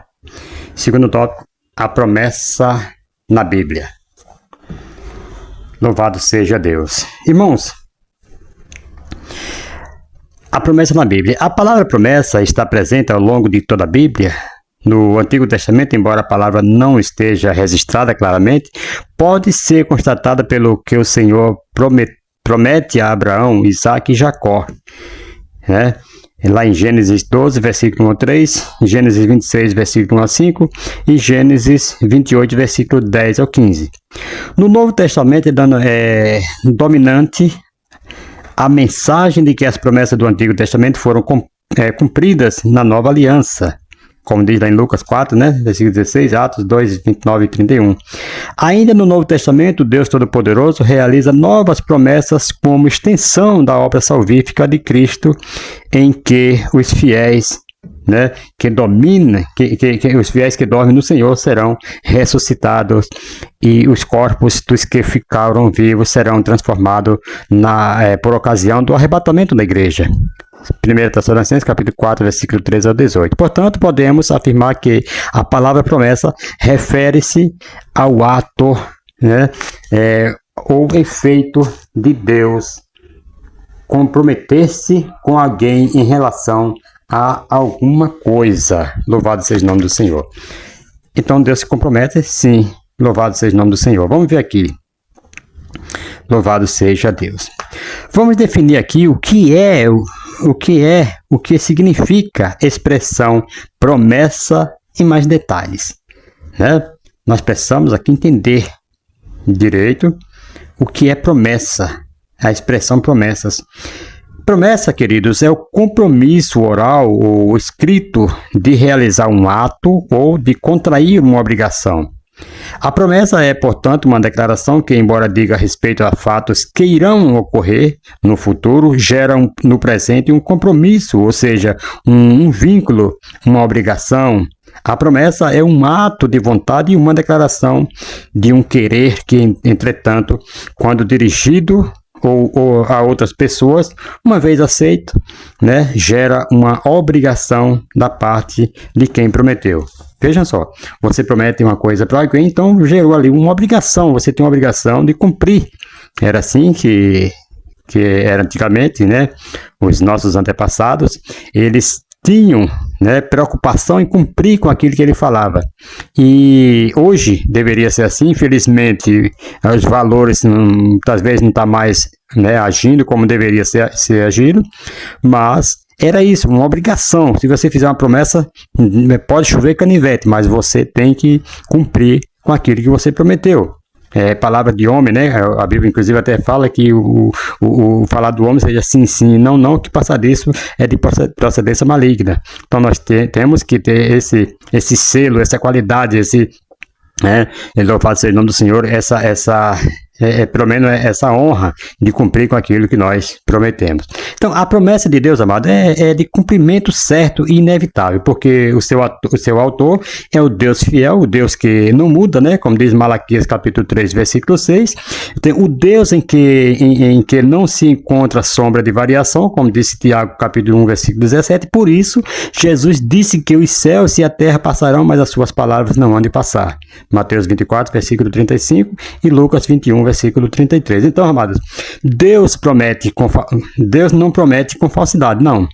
Segundo tópico, a promessa na Bíblia. Louvado seja Deus. Irmãos, a promessa na Bíblia. A palavra promessa está presente ao longo de toda a Bíblia. No Antigo Testamento, embora a palavra não esteja registrada claramente, pode ser constatada pelo que o Senhor promete a Abraão, Isaque e Jacó. Né? Lá em Gênesis 12, versículo 1 a 3, Gênesis 26, versículo 1 a 5 e Gênesis 28, versículo 10 ao 15. No Novo Testamento, dominante a mensagem de que as promessas do Antigo Testamento foram cumpridas na Nova Aliança, como diz lá em Lucas 4, né, versículo 16, Atos 2, 29 e 31. Ainda no Novo Testamento, Deus Todo-Poderoso realiza novas promessas como extensão da obra salvífica de Cristo, em que os fiéis, né, os fiéis que dormem no Senhor serão ressuscitados e os corpos dos que ficaram vivos serão transformados por ocasião do arrebatamento da igreja. 1 Tessalonicenses, capítulo 4, versículo 13 a 18. Portanto, podemos afirmar que a palavra promessa refere-se ao ato, né, ou efeito de Deus comprometer-se com alguém em relação a alguma coisa. Louvado seja o nome do Senhor. Então, Deus se compromete? Sim. Louvado seja o nome do Senhor. Vamos ver aqui. Louvado seja Deus. Vamos definir aqui o que significa expressão promessa em mais detalhes, né? Nós precisamos aqui entender direito o que é promessa, a expressão promessas. Promessa, queridos, é o compromisso oral ou escrito de realizar um ato ou de contrair uma obrigação. A promessa é, portanto, uma declaração que, embora diga respeito a fatos que irão ocorrer no futuro, gera no presente um compromisso, ou seja, um vínculo, uma obrigação. A promessa é um ato de vontade e uma declaração de um querer que, entretanto, quando dirigido ou a outras pessoas, uma vez aceito, né, gera uma obrigação da parte de quem prometeu. Vejam só, você promete uma coisa para alguém, então gerou ali uma obrigação, você tem uma obrigação de cumprir. Era assim que era antigamente, né? Os nossos antepassados, eles tinham, né, preocupação em cumprir com aquilo que ele falava. E hoje deveria ser assim, infelizmente os valores muitas vezes não estão mais, né, agindo como deveria ser agido, mas era isso, uma obrigação. Se você fizer uma promessa, pode chover canivete, mas você tem que cumprir com aquilo que você prometeu. É palavra de homem, né? A Bíblia, inclusive, até fala que o falar do homem seja sim, sim, não, que passar disso é de procedência maligna. Então, nós temos que ter esse selo, essa qualidade, louvado seja o nome do Senhor, pelo menos essa honra de cumprir com aquilo que nós prometemos. Então, a promessa de Deus, amado, é de cumprimento certo e inevitável, porque o seu autor é o Deus fiel, o Deus que não muda, né? Como diz Malaquias capítulo 3, versículo 6. Tem o Deus em que não se encontra sombra de variação, como disse Tiago capítulo 1, versículo 17. Por isso, Jesus disse que os céus e a terra passarão, mas as suas palavras não hão de passar. Mateus 24, versículo 35 e Lucas 21, versículo 33. Então, amados, Deus não promete com falsidade, não.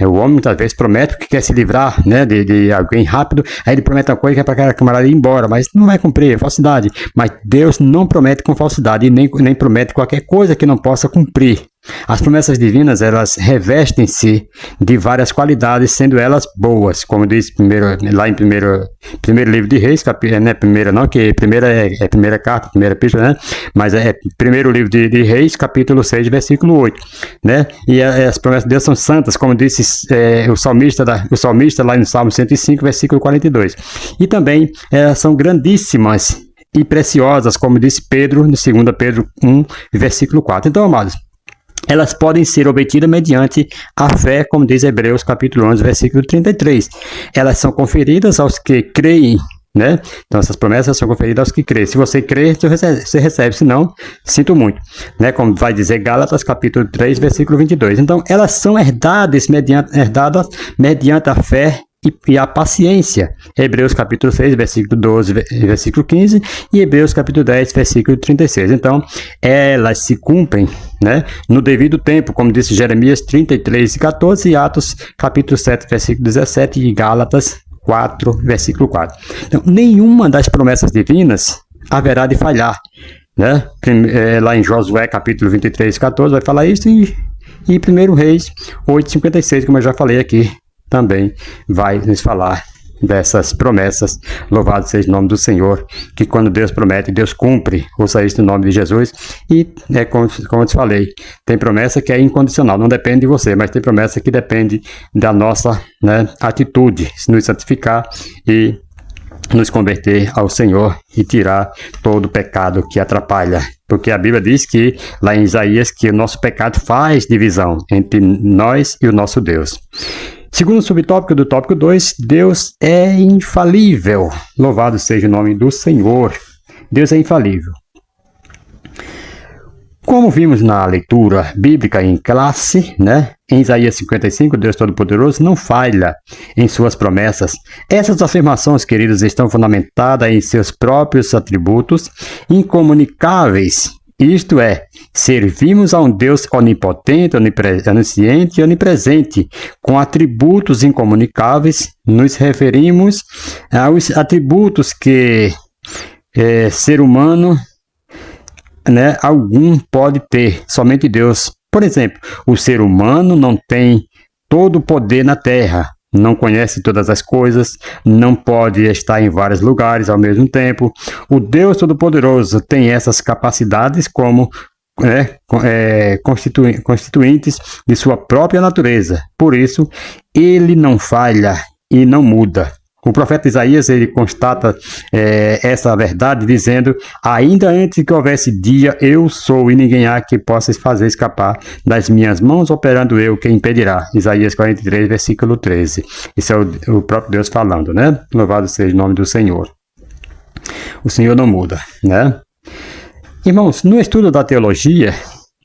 O homem muitas vezes promete porque quer se livrar, né, de alguém rápido, aí ele promete uma coisa que é para aquela camarada ir embora, mas não vai cumprir, é falsidade. Mas Deus não promete com falsidade e nem promete qualquer coisa que não possa cumprir. As promessas divinas, elas revestem-se de várias qualidades, sendo elas boas, como diz lá em primeiro livro de Reis, primeira é primeira carta, primeira epístola, né? Mas é primeiro livro de Reis, capítulo 6, versículo 8, né? E as promessas de Deus são santas, como disse o salmista lá no Salmo 105, versículo 42. E também são grandíssimas e preciosas, como disse Pedro, no 2 Pedro 1, versículo 4. Então, amados, elas podem ser obtidas mediante a fé, como diz Hebreus capítulo 11, versículo 33. Elas são conferidas aos que creem, né? Então, essas promessas são conferidas aos que creem. Se você crê, você recebe. Se não, sinto muito, né? Como vai dizer Gálatas capítulo 3, versículo 22. Então, elas são herdadas mediante a fé e a paciência. Hebreus capítulo 6, versículo 12, versículo 15 e Hebreus capítulo 10, versículo 36. Então, elas se cumprem, né, no devido tempo, como disse Jeremias 33 e 14 e Atos capítulo 7, versículo 17 e Gálatas 4, versículo 4. Então, nenhuma das promessas divinas haverá de falhar, né? Lá em Josué capítulo 23 e 14 vai falar isso e 1 Reis 8, 56, como eu já falei aqui, também vai nos falar dessas promessas. Louvado seja o nome do Senhor, que quando Deus promete, Deus cumpre. Ouça isso no nome de Jesus. E como eu te falei, tem promessa que é incondicional, não depende de você, mas tem promessa que depende da nossa, né, atitude, nos santificar e nos converter ao Senhor e tirar todo o pecado que atrapalha. Porque a Bíblia diz que, lá em Isaías, que o nosso pecado faz divisão entre nós e o nosso Deus. Segundo subtópico do tópico 2, Deus é infalível. Louvado seja o nome do Senhor. Deus é infalível. Como vimos na leitura bíblica em classe, né? Em Isaías 55, Deus Todo-Poderoso não falha em suas promessas. Essas afirmações, queridos, estão fundamentadas em seus próprios atributos incomunicáveis. Isto é, servimos a um Deus onipotente, onisciente e onipresente. Com atributos incomunicáveis, nos referimos aos atributos que ser humano, né, algum pode ter, somente Deus. Por exemplo, o ser humano não tem todo o poder na terra, não conhece todas as coisas, não pode estar em vários lugares ao mesmo tempo. O Deus Todo-Poderoso tem essas capacidades como constituintes de sua própria natureza. Por isso, ele não falha e não muda. O profeta Isaías, ele constata essa verdade dizendo: ainda antes que houvesse dia, eu sou, e ninguém há que possa fazer escapar das minhas mãos, operando eu, quem impedirá. Isaías 43, versículo 13. Isso é o próprio Deus falando, né? Louvado seja o nome do Senhor. O Senhor não muda, né? Irmãos, no estudo da teologia,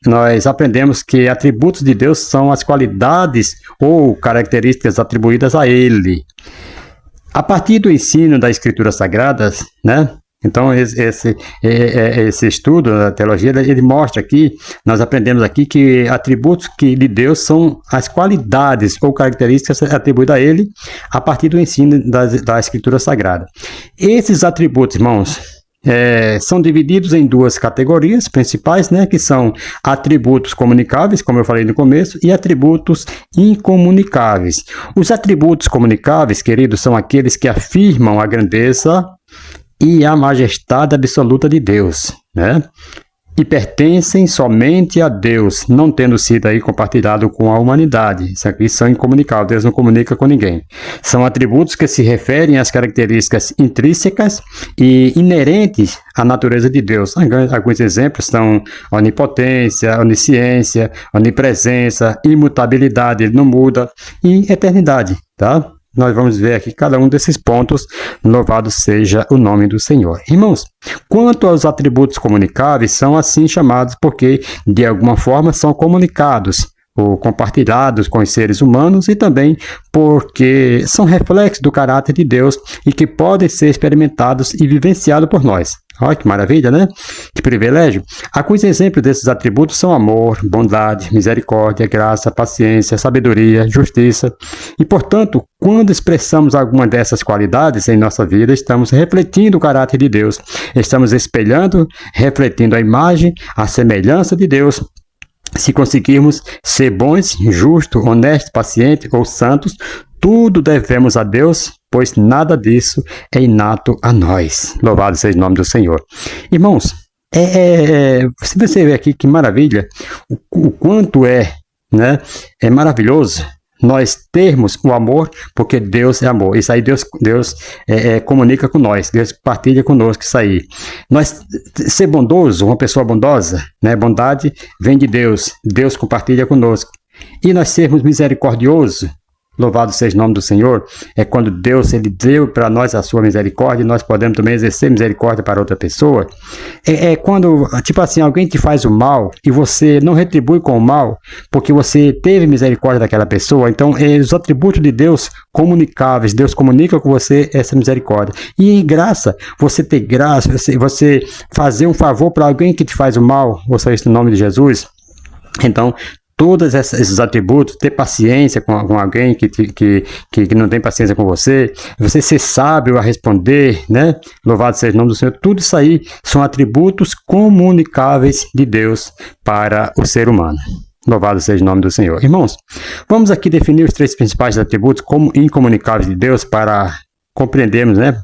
nós aprendemos que atributos de Deus são as qualidades ou características atribuídas a Ele. A partir do ensino das Escrituras Sagradas, né? Então, esse estudo da teologia, ele mostra aqui, nós aprendemos aqui que atributos de Deus são as qualidades ou características atribuídas a Ele a partir do ensino da Escritura Sagrada. Esses atributos, irmãos, são divididos em duas categorias principais, né, que são atributos comunicáveis, como eu falei no começo, e atributos incomunicáveis. Os atributos comunicáveis, queridos, são aqueles que afirmam a grandeza e a majestade absoluta de Deus, né? E pertencem somente a Deus, não tendo sido aí compartilhado com a humanidade. Isso aqui são incomunicáveis, Deus não comunica com ninguém. São atributos que se referem às características intrínsecas e inerentes à natureza de Deus. Alguns exemplos são onipotência, onisciência, onipresença, imutabilidade, ele não muda, e eternidade, tá? Nós vamos ver aqui cada um desses pontos. Louvado seja o nome do Senhor. Irmãos, quanto aos atributos comunicáveis, são assim chamados porque, de alguma forma, são comunicados ou compartilhados com os seres humanos e também porque são reflexos do caráter de Deus e que podem ser experimentados e vivenciados por nós. Olha que maravilha, né? Que privilégio. Alguns exemplos desses atributos são amor, bondade, misericórdia, graça, paciência, sabedoria, justiça. E, portanto, quando expressamos alguma dessas qualidades em nossa vida, estamos refletindo o caráter de Deus. Estamos espelhando, refletindo a imagem, a semelhança de Deus. Se conseguirmos ser bons, justos, honestos, pacientes ou santos, tudo devemos a Deus, pois nada disso é inato a nós. Louvado seja o nome do Senhor. Irmãos, se você ver aqui que maravilha, o quanto é maravilhoso nós termos o amor, porque Deus é amor. Isso aí Deus comunica com nós, Deus partilha conosco isso aí. Nós ser bondoso, uma pessoa bondosa, né? Bondade vem de Deus, Deus compartilha conosco. E nós sermos misericordiosos, louvado seja o nome do Senhor, é quando Deus ele deu para nós a sua misericórdia e nós podemos também exercer misericórdia para outra pessoa. Quando, tipo assim, alguém te faz o mal e você não retribui com o mal porque você teve misericórdia daquela pessoa. Então, os atributos de Deus comunicáveis, Deus comunica com você essa misericórdia. E graça, você ter graça, você fazer um favor para alguém que te faz o mal, ou seja, no nome de Jesus. Então, todos esses atributos, ter paciência com alguém que não tem paciência com você ser sábio a responder, né? Louvado seja o nome do Senhor. Tudo isso aí são atributos comunicáveis de Deus para o ser humano. Louvado seja o nome do Senhor. Irmãos, vamos aqui definir os três principais atributos como incomunicáveis de Deus para compreendemos, né?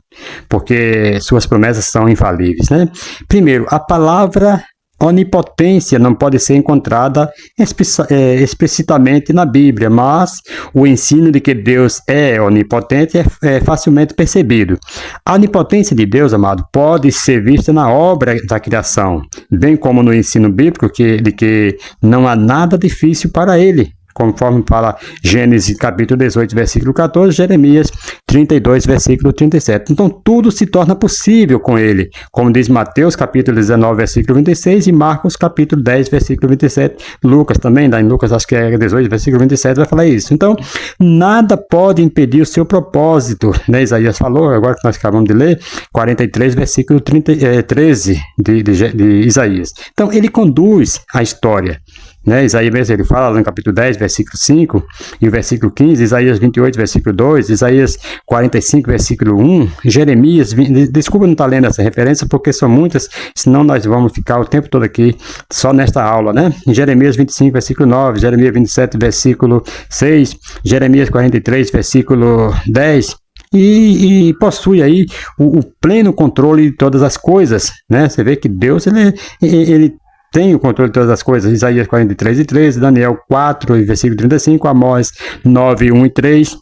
Porque suas promessas são infalíveis, né? Primeiro, a palavra onipotência não pode ser encontrada explicitamente na Bíblia, mas o ensino de que Deus é onipotente é facilmente percebido. A onipotência de Deus, amado, pode ser vista na obra da criação, bem como no ensino bíblico de que não há nada difícil para ele, conforme fala Gênesis capítulo 18, versículo 14, Jeremias 32, versículo 37. Então, tudo se torna possível com ele, como diz Mateus capítulo 19, versículo 26 e Marcos capítulo 10, versículo 27. Lucas também, lá em Lucas, acho que é 18, versículo 27, vai falar isso. Então, nada pode impedir o seu propósito, né? Isaías falou, agora que nós acabamos de ler, 43, versículo 13 de Isaías. Então, ele conduz a história. Né? Isaías mesmo, ele fala no capítulo 10, versículo 5 e o versículo 15, Isaías 28, versículo 2, Isaías 45, versículo 1, Jeremias, desculpa não estar lendo essa referência porque são muitas, senão nós vamos ficar o tempo todo aqui só nesta aula, né? Jeremias 25, versículo 9, Jeremias 27, versículo 6, Jeremias 43, versículo 10, e possui aí o pleno controle de todas as coisas, né? Você vê que Deus, ele tem o controle de todas as coisas. Isaías 43 e 13, Daniel 4, versículo 35, Amós 9, 1 e 3,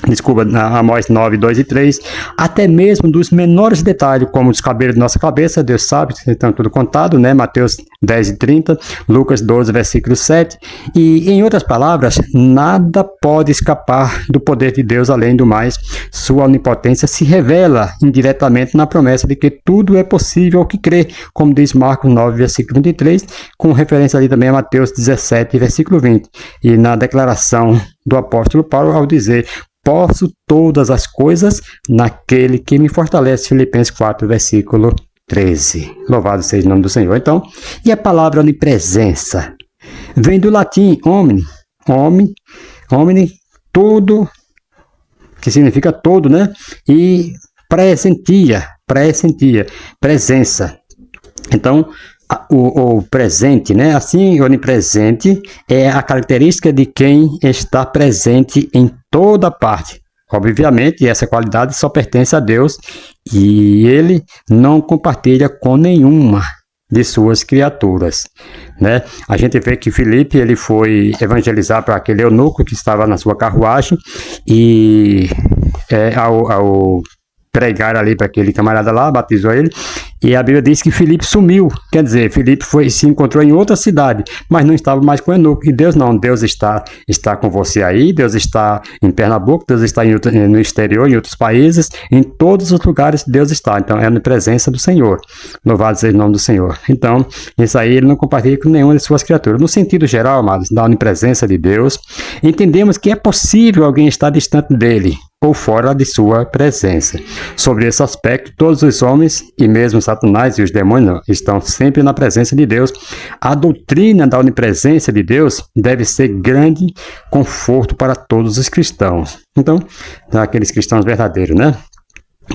desculpa, Amós 9, 2 e 3, até mesmo dos menores detalhes, como os cabelos de nossa cabeça, Deus sabe, estão tudo contado, né? Mateus 10 e 30, Lucas 12, versículo 7, e em outras palavras, nada pode escapar do poder de Deus, além do mais, sua onipotência se revela indiretamente na promessa de que tudo é possível ao que crê, como diz Marcos 9, versículo 23, com referência ali também a Mateus 17, versículo 20, e na declaração do apóstolo Paulo ao dizer: posso todas as coisas naquele que me fortalece, Filipenses 4, versículo 13. Louvado seja o nome do Senhor. Então, e a palavra onipresença? Vem do latim omni, todo, que significa todo, né? E presentia, presença. Então, o presente, né? Assim, onipresente é a característica de quem está presente em toda parte. Obviamente, essa qualidade só pertence a Deus e ele não compartilha com nenhuma de suas criaturas, né? A gente vê que Filipe, ele foi evangelizar para aquele eunuco que estava na sua carruagem e ao pregar ali para aquele camarada lá, batizou ele, e a Bíblia diz que Filipe sumiu, quer dizer, Filipe se encontrou em outra cidade, mas não estava mais com o eunuco, e Deus não, Deus está com você aí, Deus está em Pernambuco, Deus está no exterior, em outros países, em todos os lugares Deus está, então é na presença do Senhor, louvado seja o nome do Senhor. Então, isso aí ele não compartilha com nenhuma de suas criaturas. No sentido geral, amados, da onipresença de Deus, entendemos que é possível alguém estar distante dele, ou fora de sua presença. Sobre esse aspecto, todos os homens, e mesmo Satanás e os demônios, estão sempre na presença de Deus. A doutrina da onipresença de Deus deve ser grande conforto para todos os cristãos. Então, aqueles cristãos verdadeiros, né?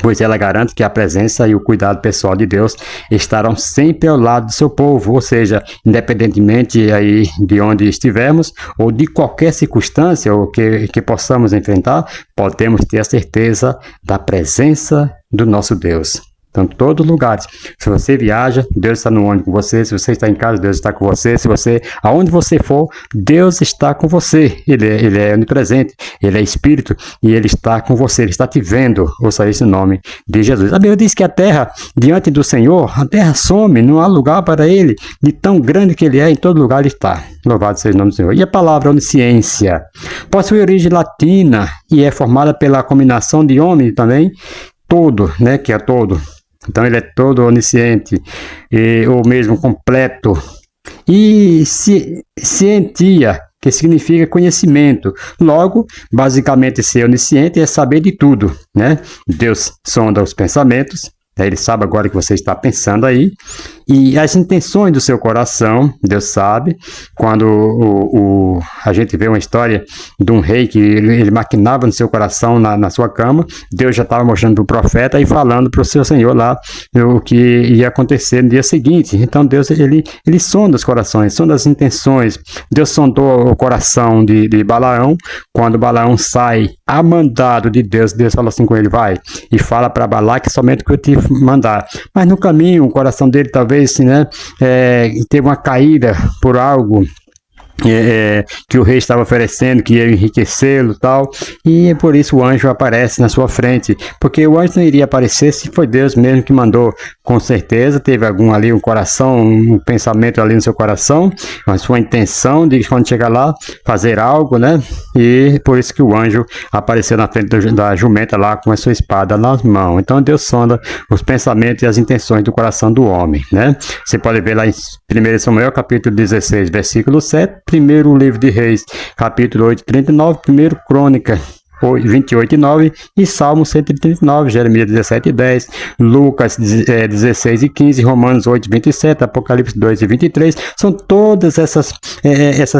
Pois ela garante que a presença e o cuidado pessoal de Deus estarão sempre ao lado do seu povo, ou seja, independentemente aí de onde estivermos ou de qualquer circunstância ou que possamos enfrentar, podemos ter a certeza da presença do nosso Deus. Então, em todos os lugares. Se você viaja, Deus está no ônibus com você. Se você está em casa, Deus está com você. Aonde você for, Deus está com você. Ele é onipresente, Ele é Espírito e Ele está com você. Ele está te vendo. Ouça esse nome de Jesus. A Bíblia diz que a terra, diante do Senhor, a terra some, não há lugar para Ele. De tão grande que Ele é, em todo lugar Ele está. Louvado seja o nome do Senhor. E a palavra onisciência possui origem latina e é formada pela combinação de homem também, todo, né, que é todo. Então ele é todo onisciente, ou mesmo completo. E scientia, que significa conhecimento. Logo, basicamente ser onisciente é saber de tudo, né? Deus sonda os pensamentos, Ele sabe agora o que você está pensando aí. E as intenções do seu coração, Deus sabe. Quando a gente vê uma história de um rei que ele maquinava no seu coração, na sua cama, Deus já estava mostrando para o profeta e falando para o seu Senhor lá o que ia acontecer no dia seguinte. Então Deus, ele sonda os corações, sonda as intenções. Deus sondou o coração de Balaão. Quando Balaão sai a mandado de Deus, Deus fala assim com ele: vai e fala para Balaque somente o que eu te mandar. Mas no caminho, o coração dele talvez teve uma caída por algo que o rei estava oferecendo, que ia enriquecê-lo e tal, e por isso o anjo aparece na sua frente, porque o anjo não iria aparecer se foi Deus mesmo que mandou. Com certeza teve algum ali, um coração, um pensamento ali no seu coração, a sua intenção de quando chegar lá, fazer algo, né, e por isso que o anjo apareceu na frente da jumenta lá com a sua espada nas mãos. Então Deus sonda os pensamentos e as intenções do coração do homem, né. Você pode ver lá em 1 Samuel capítulo 16, versículo 7, primeiro livro de Reis, capítulo 8, 39, primeiro Crônica 28 e 9 e Salmo 139, Jeremias 17 e 10, Lucas 16 e 15, Romanos 8 27, Apocalipse 2 e 23, são todas essas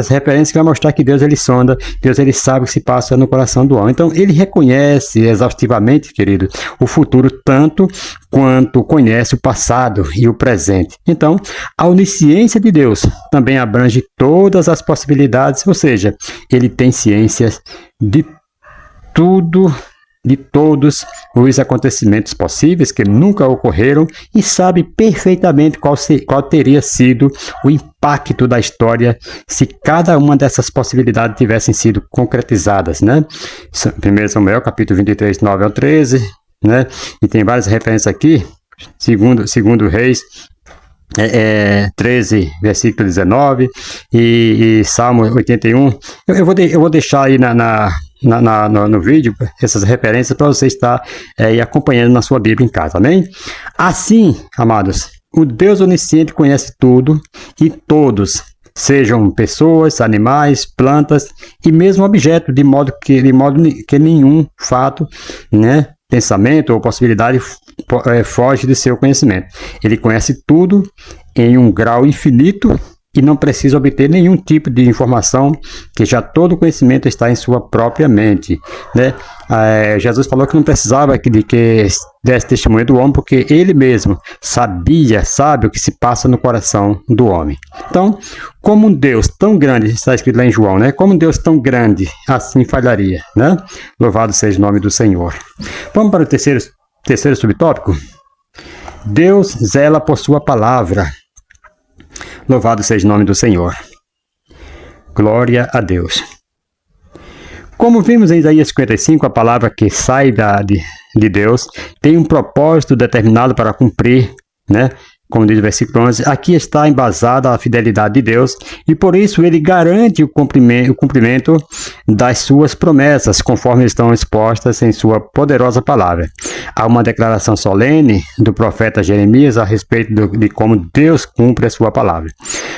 referências que vão mostrar que Deus ele sonda, Deus ele sabe o que se passa no coração do homem. Então ele reconhece exaustivamente, querido, o futuro tanto quanto conhece o passado e o presente. Então a onisciência de Deus também abrange todas as possibilidades, ou seja, ele tem ciências de tudo, de todos os acontecimentos possíveis que nunca ocorreram e sabe perfeitamente qual teria sido o impacto da história se cada uma dessas possibilidades tivessem sido concretizadas, né? 1 Samuel, capítulo 23, 9 ao 13, né? E tem várias referências aqui, segundo Reis, 13, versículo 19 e Salmo 81. Eu vou deixar aí no vídeo essas referências para você estar acompanhando na sua Bíblia em casa, amém? Assim, amados, o Deus onisciente conhece tudo e todos, sejam pessoas, animais, plantas e mesmo objetos, de modo que nenhum fato, né, pensamento ou possibilidade foge de seu conhecimento. Ele conhece tudo em um grau infinito e não precisa obter nenhum tipo de informação, que já todo conhecimento está em sua própria mente, né? Jesus falou que não precisava de que desse testemunho do homem, porque ele mesmo sabe o que se passa no coração do homem. Então, como um Deus tão grande, está escrito lá em João, né? Como um Deus tão grande, assim falharia, né? Louvado seja o nome do Senhor. Vamos para o terceiro subtópico. Deus zela por sua palavra. Louvado seja o nome do Senhor. Glória a Deus. Como vimos em Isaías 55, a palavra que sai de Deus tem um propósito determinado para cumprir, né? Como diz o versículo 11, aqui está embasada a fidelidade de Deus e por isso ele garante o cumprimento das suas promessas, conforme estão expostas em sua poderosa palavra. Há uma declaração solene do profeta Jeremias a respeito de como Deus cumpre a sua palavra.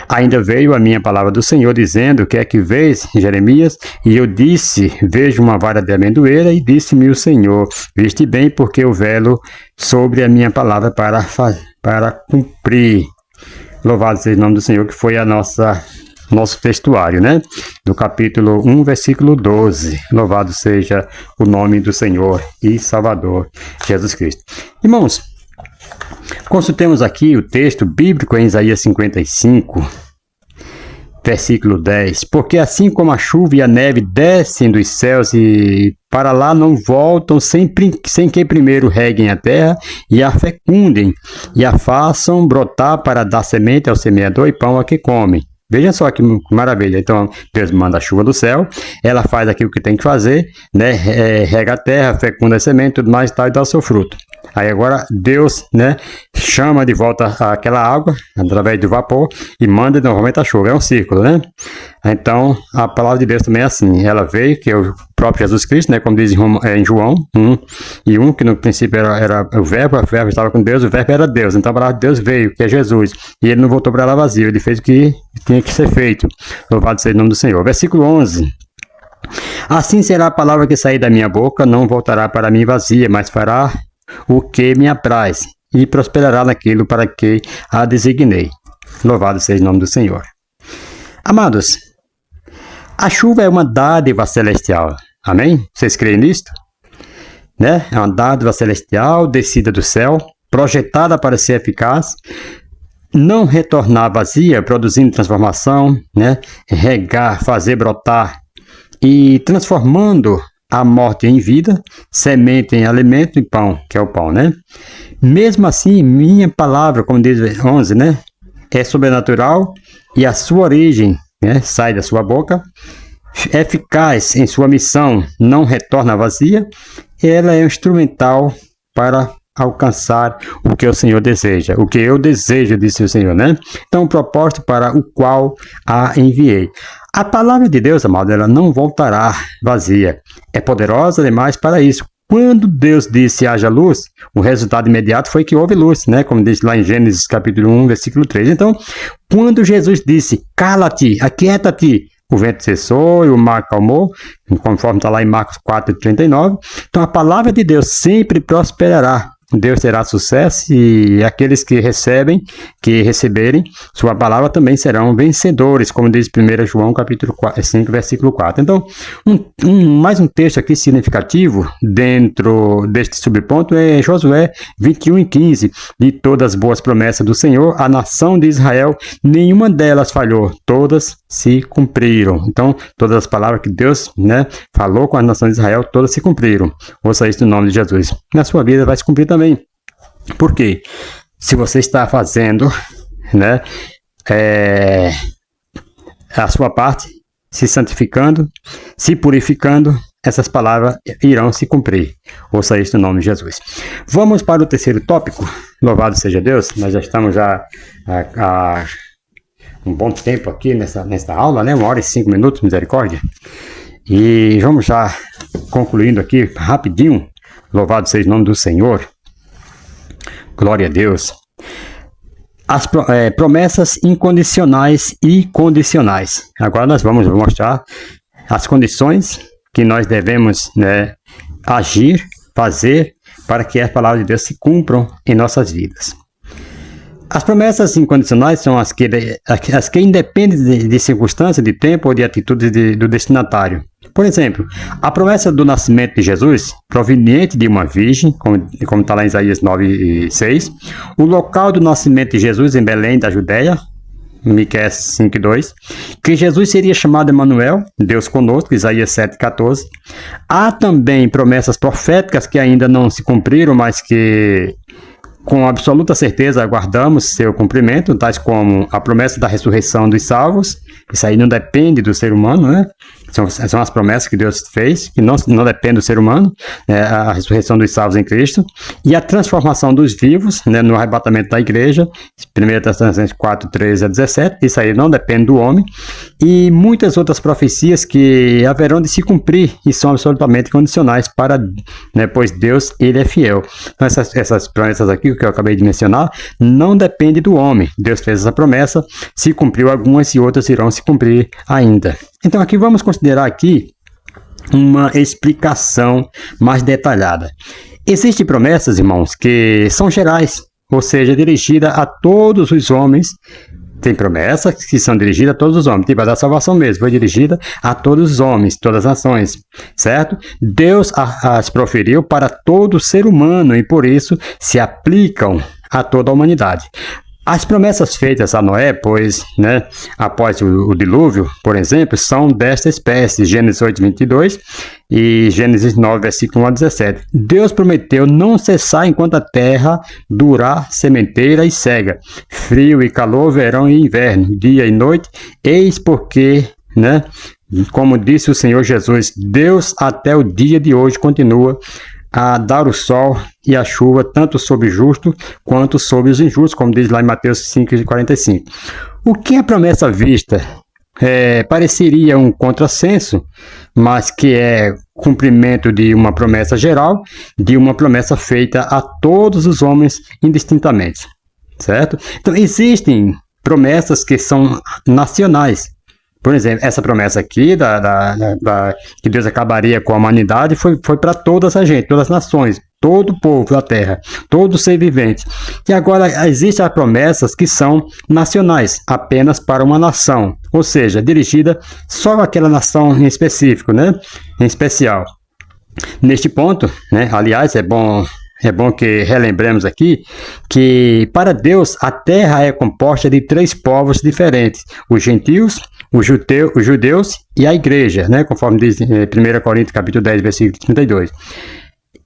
Ainda veio a minha palavra do Senhor dizendo: que é que vês, Jeremias? E eu disse: vejo uma vara de amendoeira. E disse-me o Senhor: viste bem, porque eu velo sobre a minha palavra para cumprir. Louvado seja o nome do Senhor, que foi nosso textuário, né? Do capítulo 1, versículo 12. Louvado seja o nome do Senhor e Salvador Jesus Cristo. Irmãos, consultemos aqui o texto bíblico em Isaías 55, versículo 10. Porque assim como a chuva e a neve descem dos céus e para lá não voltam sem que primeiro reguem a terra e a fecundem e a façam brotar para dar semente ao semeador e pão a que come. Veja só que maravilha. Então, Deus manda a chuva do céu, ela faz aquilo que tem que fazer, né? Rega a terra, fecunda a semente, tudo mais e tal, e dá o seu fruto. Aí agora Deus, né, chama de volta aquela água, através do vapor, e manda novamente a chuva. É um círculo, né? Então, a palavra de Deus também é assim. Ela veio, que é o próprio Jesus Cristo, né, como diz em João 1:1, que no princípio era o verbo estava com Deus, o verbo era Deus. Então a palavra de Deus veio, que é Jesus. E ele não voltou para lá vazio, ele fez o que tinha que ser feito. Louvado seja o nome do Senhor. Versículo 11. Assim será a palavra que sair da minha boca, não voltará para mim vazia, mas fará o que me apraz e prosperará naquilo para que a designei. Louvado seja o nome do Senhor. Amados, a chuva é uma dádiva celestial. Amém? Vocês creem nisto? Né? É uma dádiva celestial descida do céu, projetada para ser eficaz, não retornar vazia, produzindo transformação, né? Regar, fazer brotar e transformando a morte em vida, semente em alimento e pão, que é o pão, né? Mesmo assim, minha palavra, como diz 11, né? É sobrenatural e a sua origem, né? Sai da sua boca, eficaz em sua missão, não retorna vazia, ela é instrumental para alcançar o que o Senhor deseja, o que eu desejo, disse o Senhor, né? Então, o propósito para o qual a enviei. A palavra de Deus, amado, ela não voltará vazia. É poderosa demais para isso. Quando Deus disse haja luz, o resultado imediato foi que houve luz, né? Como diz lá em Gênesis capítulo 1, versículo 3. Então, quando Jesus disse, cala-te, aquieta-te, o vento cessou e o mar acalmou, conforme está lá em Marcos 4:39. Então, a palavra de Deus sempre prosperará. Deus terá sucesso e aqueles que receberem sua palavra também serão vencedores, como diz 1 João capítulo 5, versículo 4. Então, mais um texto aqui significativo dentro deste subponto é Josué 21:15. De todas as boas promessas do Senhor, a nação de Israel, nenhuma delas falhou, todas se cumpriram. Então, todas as palavras que Deus, né, falou com a nação de Israel, todas se cumpriram. Ouça isso no nome de Jesus. Na sua vida vai se cumprir também. Por quê? Se você está fazendo, né, a sua parte, se santificando, se purificando, essas palavras irão se cumprir. Ouça isso no nome de Jesus. Vamos para o terceiro tópico. Louvado seja Deus. Nós já estamos há um bom tempo aqui nesta aula, né? 1h05, misericórdia. E vamos já concluindo aqui rapidinho. Louvado seja o nome do Senhor. Glória a Deus. As promessas incondicionais e condicionais. Agora nós vamos mostrar as condições que nós devemos, né, agir, fazer, para que as palavras de Deus se cumpram em nossas vidas. As promessas incondicionais são as que independem de circunstância, de tempo ou de atitude do destinatário. Por exemplo, a promessa do nascimento de Jesus, proveniente de uma virgem, como está lá em Isaías 9:6, o local do nascimento de Jesus em Belém da Judéia, Miqueias 5:2, que Jesus seria chamado Emanuel, Deus conosco, Isaías 7:14. Há também promessas proféticas que ainda não se cumpriram, mas que com absoluta certeza aguardamos seu cumprimento, tais como a promessa da ressurreição dos salvos. Isso aí não depende do ser humano, né? São as promessas que Deus fez, que não depende do ser humano, a ressurreição dos salvos em Cristo, e a transformação dos vivos, né, no arrebatamento da igreja, 1 Tessalonicenses 4:13-17, isso aí não depende do homem, e muitas outras profecias que haverão de se cumprir e são absolutamente condicionais para, né, pois Deus, ele é fiel. Então essas promessas aqui que eu acabei de mencionar, não depende do homem. Deus fez essa promessa, se cumpriu algumas e outras irão se cumprir ainda. Então aqui vamos considerar aqui uma explicação mais detalhada. Existem promessas, irmãos, que são gerais, ou seja, dirigidas a todos os homens. Tem promessas que são dirigidas a todos os homens, tipo a da salvação mesmo, foi dirigida a todos os homens, todas as nações, certo? Deus as proferiu para todo ser humano e por isso se aplicam a toda a humanidade. As promessas feitas a Noé, pois, né, após o dilúvio, por exemplo, são desta espécie, Gênesis 8:22 e Gênesis 9, versículo 1-17. Deus prometeu não cessar enquanto a terra durar sementeira e cega, frio e calor, verão e inverno, dia e noite, eis porque, né, como disse o Senhor Jesus, Deus até o dia de hoje continua a dar o sol e a chuva, tanto sobre os justos quanto sobre os injustos, como diz lá em Mateus 5:45. O que a promessa vista pareceria um contrassenso, mas que é cumprimento de uma promessa geral, de uma promessa feita a todos os homens indistintamente, certo? Então, existem promessas que são nacionais. Por exemplo, essa promessa aqui, que Deus acabaria com a humanidade, foi para toda essa gente, todas as nações. todo o povo da terra, todo ser vivente. E agora existem as promessas que são nacionais, apenas para uma nação, ou seja, dirigida só àquela nação em específico, né? Em especial. Neste ponto, né? Aliás, é bom que relembremos aqui que para Deus a terra é composta de 3 povos diferentes: os gentios, os judeus e a igreja, né? Conforme diz em 1 Coríntios capítulo 10, versículo 32.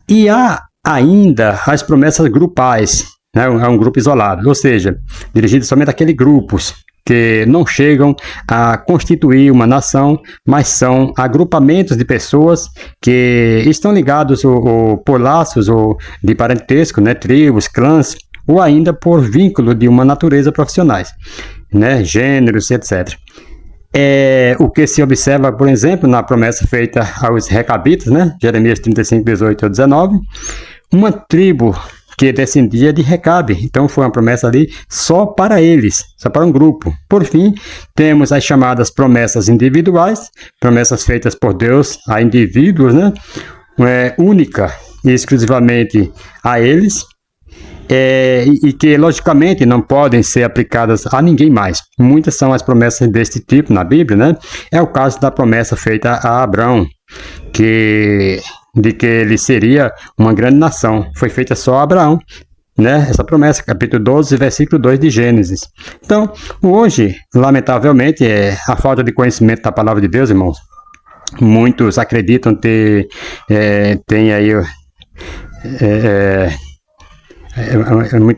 E há ainda as promessas grupais, né? É um grupo isolado, ou seja, dirigido somente àqueles grupos que não chegam a constituir uma nação, mas são agrupamentos de pessoas que estão ligados ou por laços ou de parentesco, né, tribos, clãs, ou ainda por vínculo de uma natureza profissionais, né, gêneros, etc. É o que se observa, por exemplo, na promessa feita aos Recabitas, né, Jeremias 35, 18 a 19, uma tribo que descendia de Recabe. Então foi uma promessa ali só para eles, só para um grupo. Por fim, temos as chamadas promessas individuais, promessas feitas por Deus a indivíduos, né? Única e exclusivamente a eles, e que logicamente não podem ser aplicadas a ninguém mais. Muitas são as promessas deste tipo na Bíblia, né? É o caso da promessa feita a Abraão, de que ele seria uma grande nação. Foi feita só a Abraão, né? Essa promessa, capítulo 12, versículo 2 de Gênesis. Então, hoje, lamentavelmente, a falta de conhecimento da palavra de Deus, irmãos. Muitos acreditam tem aí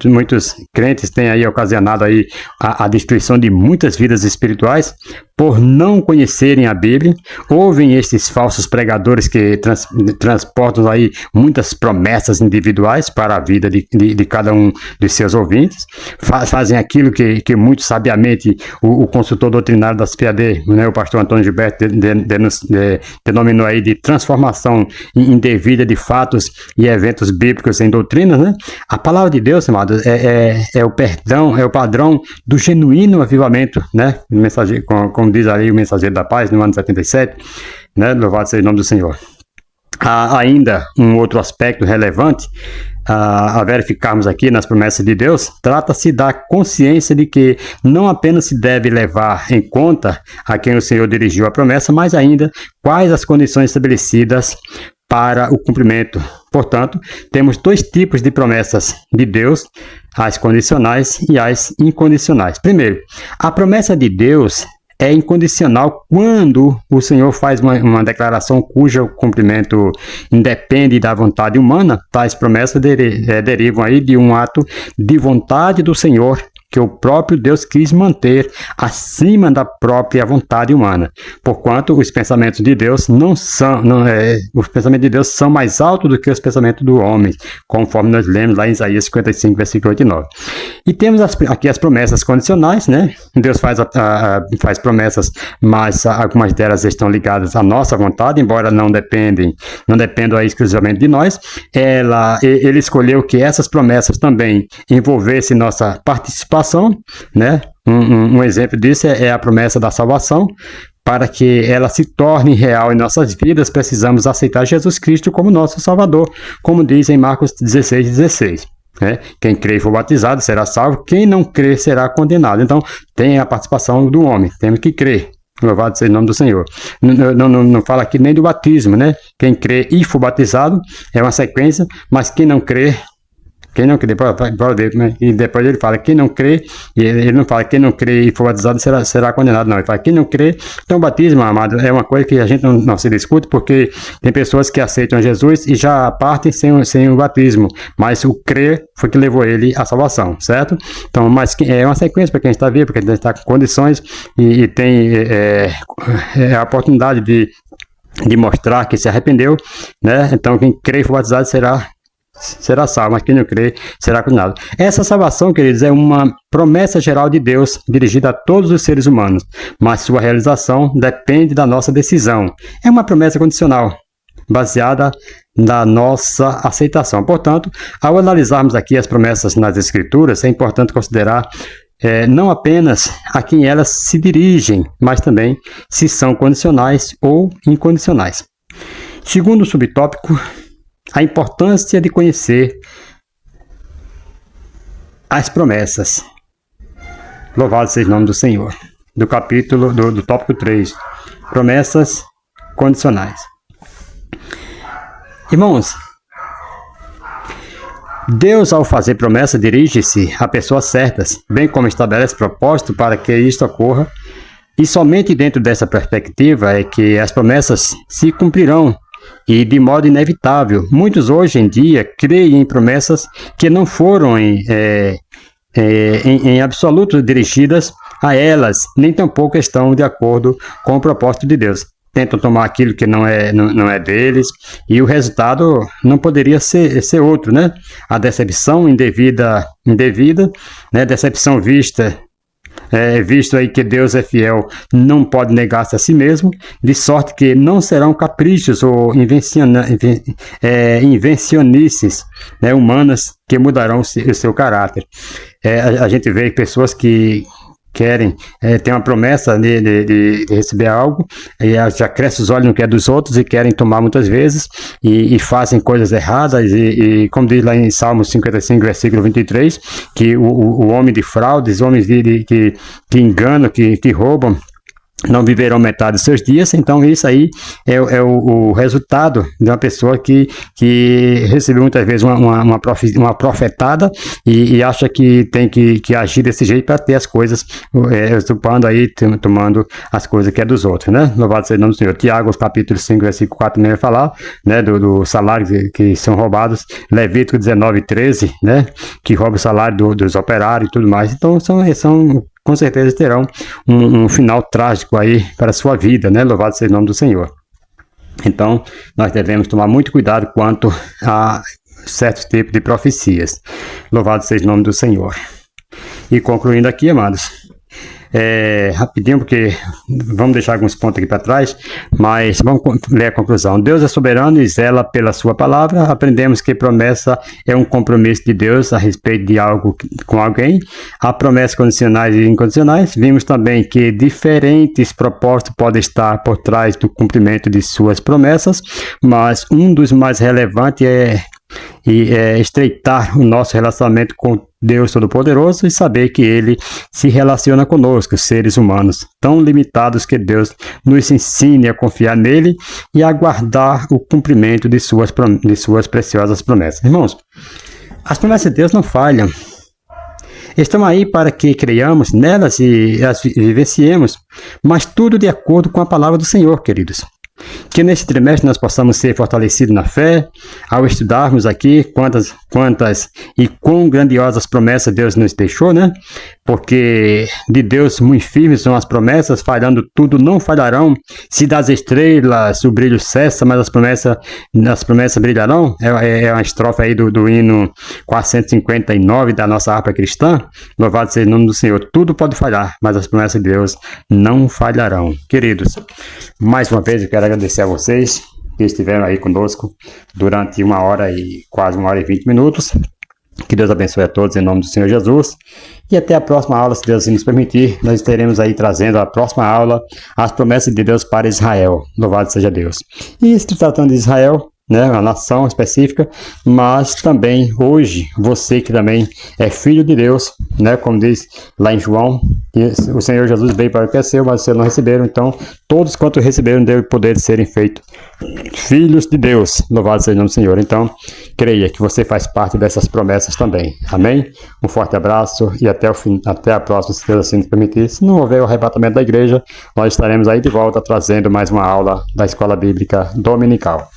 muitos crentes têm aí ocasionado aí a destruição de muitas vidas espirituais por não conhecerem a Bíblia. Ouvem estes falsos pregadores que transportam aí muitas promessas individuais para a vida de cada um dos seus ouvintes. Fazem aquilo que muito sabiamente o consultor doutrinário da CPAD, né, o pastor Antônio Gilberto, denominou aí de transformação indevida de fatos e eventos bíblicos em doutrinas, né? A palavra de Deus, amados, é o perdão, é o padrão do genuíno avivamento, né? Como diz ali o Mensageiro da Paz, no ano 77, né? Louvado seja o nome do Senhor. Há ainda um outro aspecto relevante a verificarmos aqui nas promessas de Deus. Trata-se da consciência de que não apenas se deve levar em conta a quem o Senhor dirigiu a promessa, mas ainda quais as condições estabelecidas para o cumprimento. Portanto, temos 2 tipos de promessas de Deus: as condicionais e as incondicionais. Primeiro, a promessa de Deus é incondicional quando o Senhor faz uma declaração cujo cumprimento independe da vontade humana. Tais promessas derivam aí de um ato de vontade do Senhor que o próprio Deus quis manter acima da própria vontade humana. Porquanto os pensamentos de Deus os pensamentos de Deus são mais altos do que os pensamentos do homem, conforme nós lemos lá em Isaías 55, versículo 8 e 9. E temos aqui as promessas condicionais, né? Deus faz promessas, mas algumas delas estão ligadas à nossa vontade, embora não dependam exclusivamente de nós. Ele escolheu que essas promessas também envolvessem nossa participação, né? Um exemplo disso é a promessa da salvação. Para que ela se torne real em nossas vidas, precisamos aceitar Jesus Cristo como nosso Salvador, como diz em Marcos 16:16. Né? Quem crê e for batizado será salvo, quem não crê será condenado. Então, tem a participação do homem, temos que crer. Louvado seja o nome do Senhor. Não fala aqui nem do batismo, né? Quem crê e for batizado é uma sequência, mas quem não crê, e depois ele fala quem não crê, e ele não fala quem não crê e for batizado será condenado, não. Ele fala quem não crê. Então o batismo, amado, é uma coisa que a gente não se discute, porque tem pessoas que aceitam Jesus e já partem sem o batismo, mas o crer foi que levou ele à salvação, certo? Então, mas é uma sequência para quem está vivo, porque a gente está com condições e tem a oportunidade de mostrar que se arrependeu, né? Então quem crê e for batizado será salvo, mas quem não crê será condenado. Essa salvação, queridos, é uma promessa geral de Deus dirigida a todos os seres humanos, mas sua realização depende da nossa decisão. É uma promessa condicional, baseada na nossa aceitação. Portanto, ao analisarmos aqui as promessas nas Escrituras, é importante considerar não apenas a quem elas se dirigem, mas também se são condicionais ou incondicionais. Segundo subtópico, a importância de conhecer as promessas. Louvado seja o nome do Senhor. Do capítulo, do tópico 3, promessas condicionais. Irmãos, Deus, ao fazer promessa, dirige-se a pessoas certas, bem como estabelece propósito para que isto ocorra, e somente dentro dessa perspectiva é que as promessas se cumprirão, e de modo inevitável. Muitos hoje em dia creem em promessas que não foram em absoluto dirigidas a elas, nem tampouco estão de acordo com o propósito de Deus. Tentam tomar aquilo que não é deles, e o resultado não poderia ser outro, né? A decepção indevida, né? Decepção visto aí que Deus é fiel, não pode negar-se a si mesmo, de sorte que não serão caprichos ou invencionices, né, humanas que mudarão o seu caráter. A gente vê pessoas que querem, tem uma promessa de receber algo, e já cresce os olhos no que é dos outros e querem tomar muitas vezes, e fazem coisas erradas, e como diz lá em Salmos 55, versículo 23, que o homem de fraudes, homens que enganam, que roubam, não viverão metade dos seus dias. Então isso aí é o resultado de uma pessoa que recebeu muitas vezes uma profetada e acha que tem que agir desse jeito para ter as coisas, usurpando aí, tomando as coisas que é dos outros, né? Louvado seja o nome do Senhor. Tiago, capítulo 5, versículo 4, também vai falar, né, do salário que são roubados. Levítico 19, 13, né, que rouba o salário dos operários e tudo mais. Então com certeza terão um final trágico aí para a sua vida, né? Louvado seja o nome do Senhor. Então, nós devemos tomar muito cuidado quanto a certos tipos de profecias. Louvado seja o nome do Senhor. E concluindo aqui, amados, rapidinho, porque vamos deixar alguns pontos aqui para trás, mas vamos ler a conclusão. Deus é soberano e zela pela sua palavra. Aprendemos que promessa é um compromisso de Deus a respeito de algo com alguém. Há promessas condicionais e incondicionais. Vimos também que diferentes propósitos podem estar por trás do cumprimento de suas promessas, mas um dos mais relevantes é estreitar o nosso relacionamento com Deus Todo-Poderoso e saber que Ele se relaciona conosco, seres humanos, tão limitados, que Deus nos ensine a confiar nele e aguardar o cumprimento de suas preciosas promessas. Irmãos, as promessas de Deus não falham. Estão aí para que creiamos nelas e as vivenciemos, mas tudo de acordo com a palavra do Senhor, queridos. Que nesse trimestre nós possamos ser fortalecidos na fé, ao estudarmos aqui quantas e quão grandiosas promessas Deus nos deixou, né? Porque de Deus muito firmes são as promessas, falhando tudo não falharão. Se das estrelas o brilho cessa, mas as promessas brilharão. É uma estrofe aí do hino 459 da nossa harpa cristã. Louvado seja o nome do Senhor. Tudo pode falhar, mas as promessas de Deus não falharão. Queridos, mais uma vez eu quero agradecer a vocês que estiveram aí conosco durante quase 1 hora e 20 minutos. Que Deus abençoe a todos em nome do Senhor Jesus. E até a próxima aula, se Deus nos permitir. Nós estaremos aí trazendo a próxima aula, as promessas de Deus para Israel. Louvado seja Deus. E se tratando de Israel, né, uma nação específica, mas também hoje, você que também é filho de Deus, né, como diz lá em João, o Senhor Jesus veio para o que é seu, mas vocês não receberam. Então, todos quanto receberam deu o poder de serem feitos filhos de Deus. Louvado seja o nome do Senhor. Então, creia que você faz parte dessas promessas também. Amém? Um forte abraço e até a próxima, se Deus assim nos permitir. Se não houver o arrebatamento da igreja, nós estaremos aí de volta trazendo mais uma aula da Escola Bíblica Dominical.